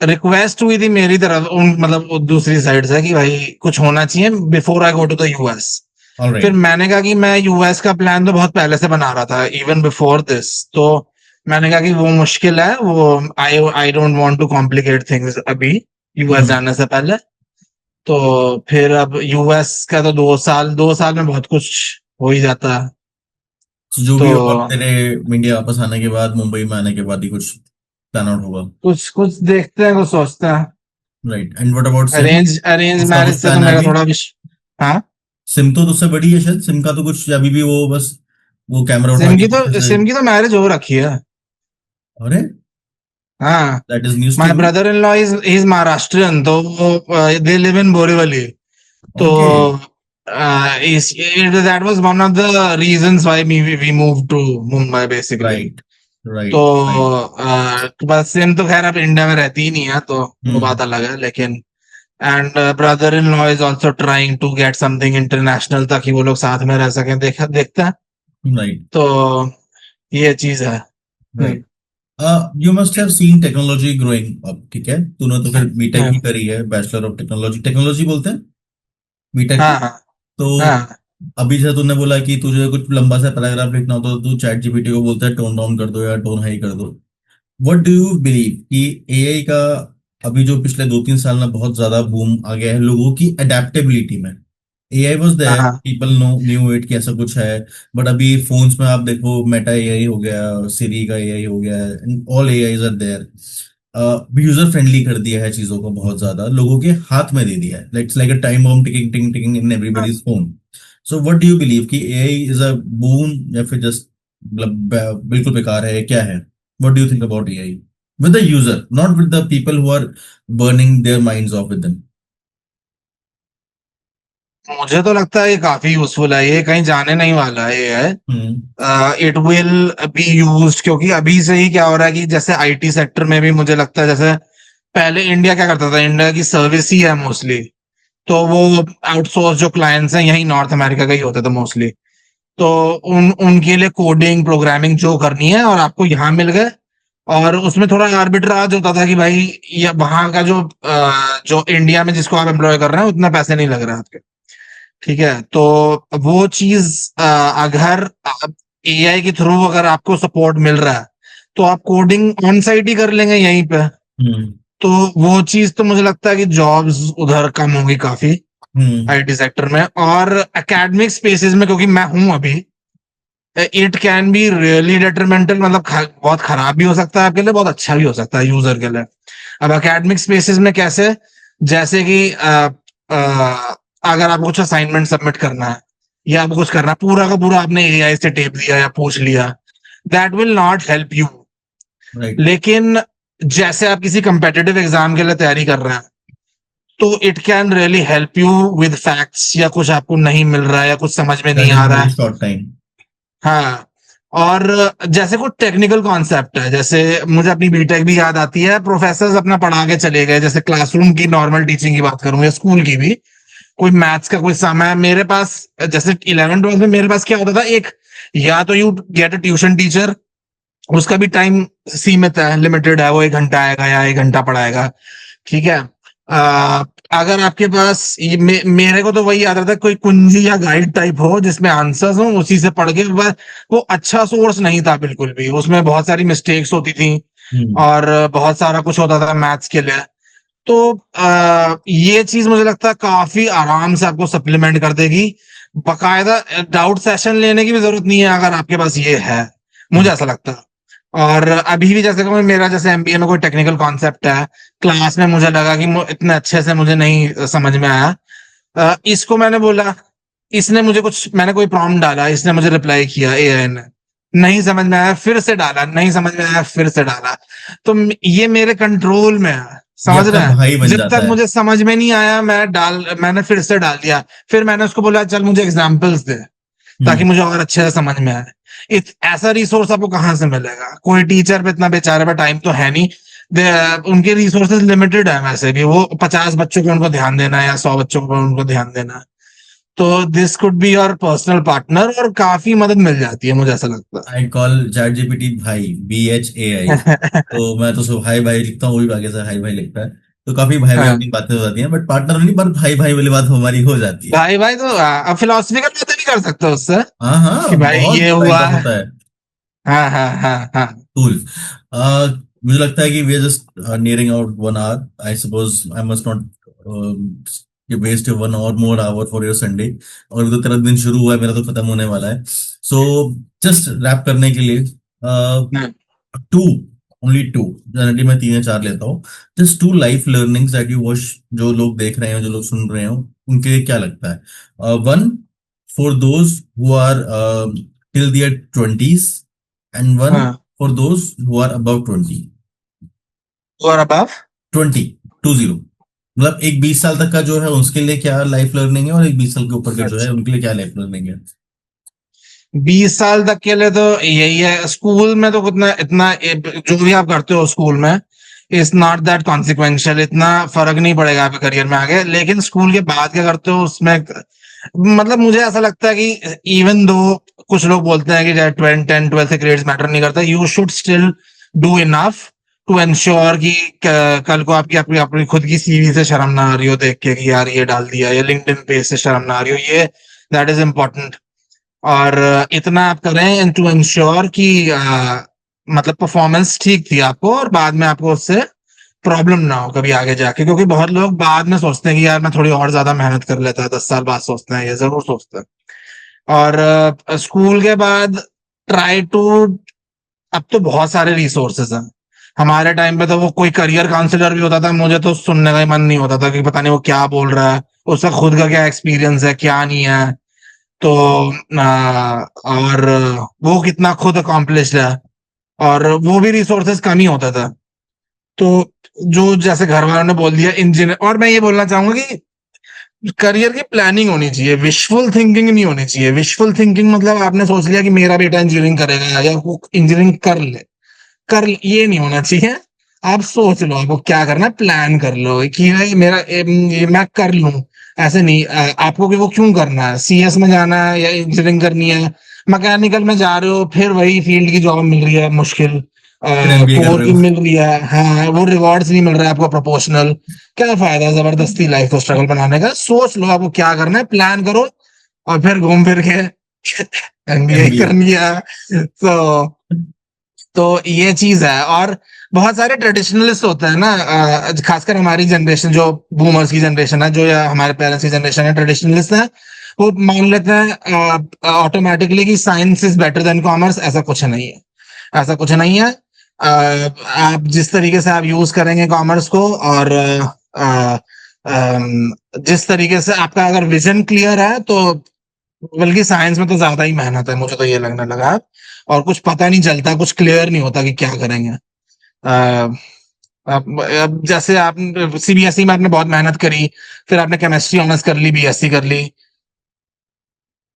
रिक्वेस्ट हुई थी मेरी तरफ, उन मतलब वो दूसरी साइड से, कि भाई कुछ होना चाहिए before I go to the US. फिर ऑलराइट। मैंने कहा कि मैं यूएस का प्लान तो बहुत पहले से बना रहा था, इवन बिफोर दिस। तो मैंने कहा कि वो मुश्किल है, वो I I don't want to complicate things अभी यूएस हम्म। जाने से पहले। तो फिर अब यूएस का तो 2 साल में बहुत कुछ हो ही जाता है। तो जो तो भी होगा तेरे इंडिया वापस आने के बाद, मुंबई में आने के बाद ही कुछ प्लान आउट होगा। कुछ कुछ देखते हैं, कुछ सोचते हैं। Right. And what about SIM, arrange arrange उसका मैरिज कुछ से तो प्लान है मेरा अभी। थोड़ा हाँ। सिम तो तुझसे बड़ी है शायद, सिम का तो कुछ अभी भी वो बस वो कैमरा उठा के पीछे से। सिम की तो मैरिज हो रखी है। अरे हाँ, that is news to my me. Brother in law is is Maharashtrian, तो वो दे लिव इन बोरीवली। तो okay. Is that was one of the reasons why we move to Mumbai basically. Right. तो राइट राइट। बस सेम तो खैर अब India में रहती ही नहीं है, तो वो हम्म। बात अलग है, लेकिन and brother in law is also trying to get something international, ताकि वो लोग साथ में रह सकें, देखा देखते हैं। राइट तो ये चीज है। Hmm. Right. You must have seen technology growing up, ठीक है, तूने तो फिर बीटेक हाँ ही करी है, बैचलर ऑफ टेक्नोलॉजी, टेक्नोलॉजी बोलते हैं बीटेक को। हाँ तो हाँ अभी जैसे तूने बोला कि तुझे कुछ लंबा सा पैराग्राफ लिखना होता तो तू चैट जीपीटी को बोलता है टोन डाउन कर दो या टोन हाई कर दो। व्हाट डू यू बिलीव कि एआई का अभी जो पिछले 2-3 साल में बहुत ज्यादा बूम आ गया है लोगों की अडेप्टेबिलिटी में। एआई वाज देयर, हाँ पीपल नो न्यू इट कि ऐसा कुछ है, बट अभी फोन्स में आप देखो मेटा एआई हो गया, सिरी का एआई हो गया, all AIs are there. User friendly कर दिया है चीजों को, बहुत ज्यादा लोगों के हाथ में दे दिया है, it's like a time bomb ticking ticking ticking in everybody's phone. So what do you believe कि एआई इज अ बूम या फिर जस्ट मतलब बिल्कुल बेकार है, क्या है? What do you think about AI? With the user, not with the people who are burning their minds off with them. मुझे तो लगता है ये काफी यूजफुल है, ये कहीं जाने नहीं वाला है, ये हम्म। है इट विल बी यूज्ड, क्योंकि अभी से ही क्या हो रहा है कि जैसे आईटी सेक्टर में भी मुझे लगता है, जैसे पहले इंडिया क्या करता था, इंडिया की सर्विस ही है मोस्टली, तो वो आउटसोर्स जो क्लाइंट्स हैं यही नॉर्थ अमेरिका का ही होते थे मोस्टली। तो उनके लिए कोडिंग प्रोग्रामिंग जो करनी है और आपको यहाँ मिल गए, और उसमें थोड़ा आर्बिट्राज होता था कि भाई ये वहां का जो इंडिया में जिसको आप एम्प्लॉय कर रहे हैं उतना पैसे नहीं लग रहे हैं आपके। ठीक है, तो वो चीज अगर एआई के थ्रू अगर आपको सपोर्ट मिल रहा है, तो आप कोडिंग ऑन साइट ही कर लेंगे यहीं पे। हम्म। तो वो चीज तो मुझे लगता है कि जॉब्स उधर कम होंगी काफी, हम्म। आईटी सेक्टर में और एकेडमिक स्पेसेस में, क्योंकि मैं हूं अभी, इट कैन बी रियली डेट्रिमेंटल, मतलब बहुत खराब भी हो सकता है आपके लिए, बहुत अच्छा भी हो सकता है यूजर के लिए। अब एकेडमिक स्पेसेस में कैसे, जैसे कि अगर आपको कुछ असाइनमेंट सबमिट करना है या आपको कुछ करना है, पूरा का पूरा आपने एआई से टेप दिया या पूछ लिया, that will not help you. Right. लेकिन जैसे आप किसी कंपेटिटिव एग्जाम के लिए तैयारी कर रहे हैं, तो it can really help you with facts, या कुछ आपको नहीं मिल रहा है या कुछ समझ में नहीं दैट इन आ रहा वेरी है। Short time. हाँ, और जैसे कोई टेक्निकल कॉन्सेप्ट है, जैसे मुझे अपनी बीटेक भी याद आती है, प्रोफेसर्स अपना पढ़ा के चले गए, जैसे क्लासरूम की नॉर्मल टीचिंग की बात करूं या स्कूल की भी, कोई मैथ्स का कोई समय मेरे पास, जैसे 11 12 में मेरे पास क्या होता था, एक या तो you get a tuition teacher, उसका भी टाइम सीमित है, लिमिटेड है, वो 1 घंटा आएगा या 1 घंटा पढ़ाएगा। ठीक है, अगर आपके पास मेरे को तो वही याद रहता है, कोई कुंजी या गाइड टाइप हो जिसमें आंसर्स हो, उसी से पढ़ के बस। वो अच्छा सोर्स नहीं था बिल्कुल भी, उसमें बहुत सारी मिस्टेक्स होती थी हम्म। और बहुत सारा कुछ होता था मैथ्स के लिए। तो ये चीज मुझे लगता है काफी आराम से आपको सप्लीमेंट कर देगी। बकायदा डाउट सेशन लेने की भी जरूरत नहीं है अगर आपके पास ये है, मुझे ऐसा लगता है। और अभी भी जैसे कि मेरा जैसे एमबीए में कोई टेक्निकल कॉन्सेप्ट है, क्लास में मुझे लगा कि इतने अच्छे से मुझे नहीं समझ में आया, इसको मैंने बोला, इसने मुझे कुछ, मैंने कोई प्रॉम्प्ट डाला, इसने मुझे रिप्लाई किया एआई ने, नहीं समझ में आया फिर से डाला, नहीं समझ में आया फिर से डाला। तो ये मेरे कंट्रोल में है, ये समझ आपका रहे हैं। भाई बन जब तक जाता है। मुझे समझ में नहीं आया मैंने फिर से डाल दिया, फिर मैंने उसको बोला चल मुझे एग्जांपल्स दे, ताकि हम्म। मुझे और अच्छे से समझ में आए। ऐसा रिसोर्स आपको कहाँ से मिलेगा, कोई टीचर पे इतना बेचारे पे टाइम तो है नहीं। उनके रिसोर्सेज लिमिटेड है, वैसे भी वो 50 बच्चों को उनको ध्यान देना है या 100 बच्चों को उनको ध्यान देना है। तो this could be your personal partner, और काफी मदद मिल जाती है, मुझे ऐसा लगता आई कॉल चैट जीपीटी भाई, BHAI। है। तो मैं तो उसको भाई भाई लिखता हूँ, वो भी आगे से हाई भाई लिखता है। तो काफी भाई भाई हाँ अपनी बातें हो जाती हैं, बट पार्टनर नहीं, पर भाई भाई वाली बात हमारी हो जाती है। भाई भाई, तो अब फिलोसफिकल बातें भी कर सकते हो उससे, हाँ कि हाँ, भाई बहुत ये टाइम हुआ। पास होता है। हाँ हाँ हाँ हाँ कूल। मुझे लगता है कि we are just nearing out 1 hour। I suppose I must not waste 1 or more hour for your Sunday. और अभी तो तेरा दिन शुरू हुआ है, मेरा तो खत्म होने वाला है। सो जस्ट रैप करने के लिए, हाँ टू, ओनली टू, जनरली मैं 3 या 4 लेता हूँ। Just two life learnings that you watch, जो लोग देख रहे हो, जो लोग सुन रहे हो, उनके लिए क्या लगता है? One for those who are till their 20s, and one हाँ। For those who are above 20। और अब आप, 20 मतलब एक 20 साल तक का जो है उसके लिए क्या लाइफ लर्निंग है, और एक 20 साल के ऊपर के जो है अच्छा, उनके लिए क्या लाइफ लर्निंग है? 20 साल तक के लिए तो यही है। स्कूल में तो इतना इतना जो भी आप करते हो स्कूल में इज नॉट दैट कॉन्सिक्वेंशियल, इतना फर्क नहीं पड़ेगा आपके करियर में आगे। लेकिन स्कूल के बाद क्या करते हो उसमें, मतलब मुझे ऐसा लगता है कि इवन दो कुछ लोग बोलते हैं कि 10 12 से ग्रेड्स मैटर नहीं करता, you should still do enough to ensure कि कल को आपकी अपनी अपनी खुद की सीवी से शर्म ना आ रही हो देख के कि यार ये डाल दिया, या लिंक्डइन पेज से शर्म ना आ रही हो, ये दैट इज इम्पोर्टेंट। और इतना आप करें टू इंश्योर कि मतलब परफॉर्मेंस ठीक थी आपको, और बाद में आपको उससे प्रॉब्लम ना हो कभी आगे जाके। क्योंकि बहुत लोग बाद में सोचते हैं कि यार मैं थोड़ी और ज्यादा मेहनत कर लेता, 10 साल बाद सोचते हैं, ये जरूर सोचते हैं। और स्कूल के बाद ट्राई टू, अब तो बहुत सारे रिसोर्सेज हैं। हमारे टाइम पे तो वो कोई करियर काउंसलर भी होता था, मुझे तो सुनने का ही मन नहीं होता था कि पता नहीं वो क्या बोल रहा है, उसका खुद का क्या एक्सपीरियंस है क्या नहीं है। तो और वो कितना खुद अकॉम्प्लिश्ड है, और वो भी रिसोर्सेज कम ही होता था। तो जो जैसे घर वालों ने बोल दिया इंजीनियर, और मैं ये बोलना चाहूंगा कि करियर की प्लानिंग होनी चाहिए, विशफुल थिंकिंग नहीं होनी चाहिए। विशफुल थिंकिंग मतलब आपने सोच लिया कि मेरा बेटा इंजीनियरिंग करेगा या वो इंजीनियरिंग ये नहीं होना चाहिए। आप सोच लो आपको क्या करना है, प्लान कर लो कि भाई मेरा ये मैं कर लूं। ऐसे नहीं आपको कि वो क्यों करना है, सीएस में जाना है या इंजीनियरिंग करनी है। मैकेनिकल में जा रहे हो फिर वही फील्ड की जॉब मिल रही है मुश्किल, फिर एमबीए कर कोर रहे की हो। मिल रही है, हाँ वो रिवॉर्ड्स नहीं मिल रहा है आपको प्रोपोर्शनल। क्या फायदा जबरदस्ती लाइफ को स्ट्रगल बनाने का। सोच लो आपको क्या करना है, प्लान करो, और फिर घूम फिर के एमबीए एमबीए। करनी है। तो ये चीज है। और बहुत सारे ट्रेडिशनलिस्ट होते हैं ना, खासकर हमारी जनरेशन जो बूमर्स की जनरेशन है, जो या हमारे पेरेंट्स की जनरेशन है, ट्रेडिशनलिस्ट है। वो मान लेते हैं ऑटोमेटिकली कि science is better than commerce. ऐसा कुछ नहीं है, ऐसा कुछ नहीं है। आप जिस तरीके से आप यूज करेंगे कॉमर्स को, और जिस तरीके से आपका अगर विजन क्लियर है तो, बल्कि साइंस में तो ज्यादा ही मेहनत है, मुझे तो ये लगने लगा। और कुछ पता नहीं चलता, कुछ क्लियर नहीं होता कि क्या करेंगे। अब जैसे आप सीबीएसई में आपने बहुत मेहनत करी, फिर आपने केमिस्ट्री ऑनर्स कर ली, बीएससी कर ली,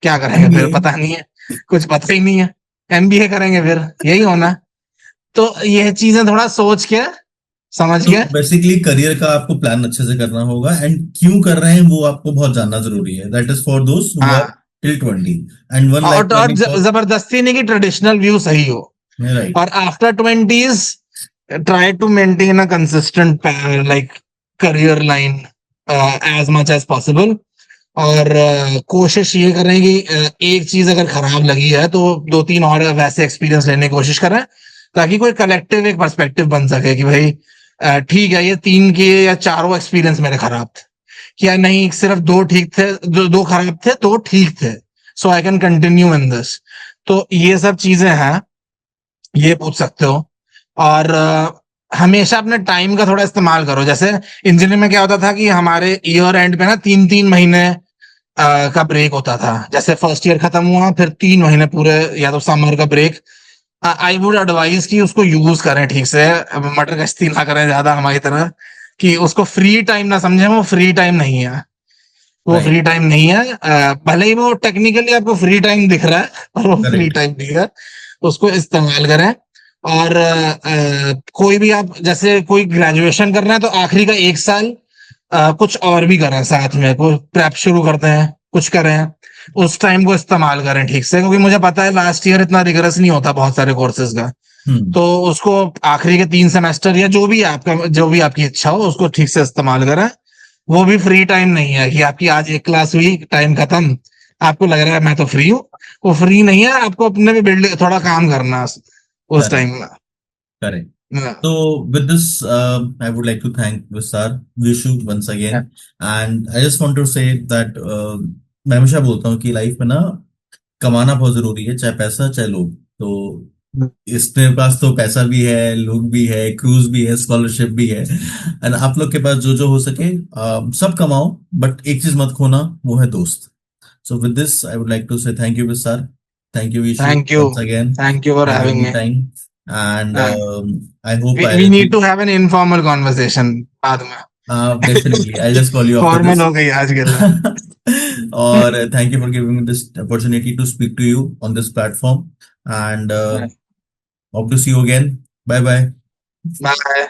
क्या करेंगे फिर एमबीए। पता नहीं है, कुछ पता ही नहीं है। एमबीए करेंगे फिर यही होना। तो ये चीजें थोड़ा सोच के समझ तो के। बेसिकली करियर का आपको प्लान अच्छे से करना होगा, एंड क्यों कर रहे हैं वो आपको बहुत जानना जरूरी है। दैट इज फॉर दोस्त हु आर हाँ, टिल 20, एंड वन लाइफ और प्लानिंग फॉर। जबरदस्ती नहीं कि ट्रेडिशनल व्यू सही हो। राइट। और after twenties try to maintain a consistent like career line as much as possible. और कोशिश ये करें कि एक चीज अगर खराब लगी है तो दो तीन और वैसे एक्सपीरियंस लेने की कोशिश करें, ताकि कोई कलेक्टिव एक पर्सपेक्टिव बन सके कि भाई ठीक है ये तीन के या चारों एक्सपीरियंस मेरे खराब थे, या नहीं सिर्फ दो ठीक थे, दो खराब थे, दो ठीक थे, so I can continue in this. तो ये सब चीजें हैं, ये पूछ सकते हो। और हमेशा अपने टाइम का थोड़ा इस्तेमाल करो। जैसे इंजीनियरिंग में क्या होता था कि हमारे ईयर एंड पे ना 3 3 महीने का ब्रेक होता था। जैसे फर्स्ट ईयर खत्म हुआ फिर 3 महीने पूरे, या तो समर का ब्रेक। आई वुड एडवाइज कि उसको यूज करें ठीक से, मटर गश्ती ना करें ज्यादा हमारी तरह, कि उसको फ्री टाइम ना समझें। वो फ्री टाइम नहीं है, वो राइट। फ्री टाइम नहीं है। भले ही वो टेक्निकली आपको फ्री टाइम दिख रहा है, और वो फ्री करेक्ट। टाइम नहीं है। उसको इस्तेमाल करें। और कोई भी आप जैसे कोई ग्रेजुएशन कर रहे हैं तो आखिरी का 1 साल कुछ और भी करें साथ में, कोई प्रेप शुरू करते हैं, कुछ करें, उस टाइम को इस्तेमाल करें ठीक से। क्योंकि मुझे पता है लास्ट ईयर इतना रिगरस नहीं होता बहुत सारे कोर्सेज का। हम्म। तो उसको आखिरी के 3 सेमेस्टर या जो भी आपका, जो भी आपकी इच्छा हो, उसको ठीक से इस्तेमाल करें। वो भी फ्री टाइम नहीं है कि आपकी आज एक क्लास हुई टाइम खत्म, आपको लग रहा है मैं तो फ्री हूँ। वो फ्री नहीं है, आपको अपने भी बिल्ड थोड़ा काम करना है उस करेक्ट। टाइम में। करेक्ट। हाँ, So with this, I would like to thank Vissar, Vishu once again, and I just want to say that मैं हमेशा बोलता हूँ कि लाइफ में ना कमाना बहुत जरूरी है, चाहे पैसा चाहे लोग। तो इसके पास तो पैसा भी है, लोग भी है, क्रूज भी है, स्कॉलरशिप भी है, एंड आप लोग के पास जो जो हो सके सब कमाओ, बट एक चीज मत खोना, वो है दोस्त। So with this I would like to say thank you Vissar, thank you Vishu thank you, once again thank you for for giving having me me. time, and I hope we need to have an informal conversation बाद में। definitely I'll just call you after formal this. हो गई आज के लिए। और thank you for giving this opportunity to speak to you on this platform and hope to see you again. Bye bye. Bye.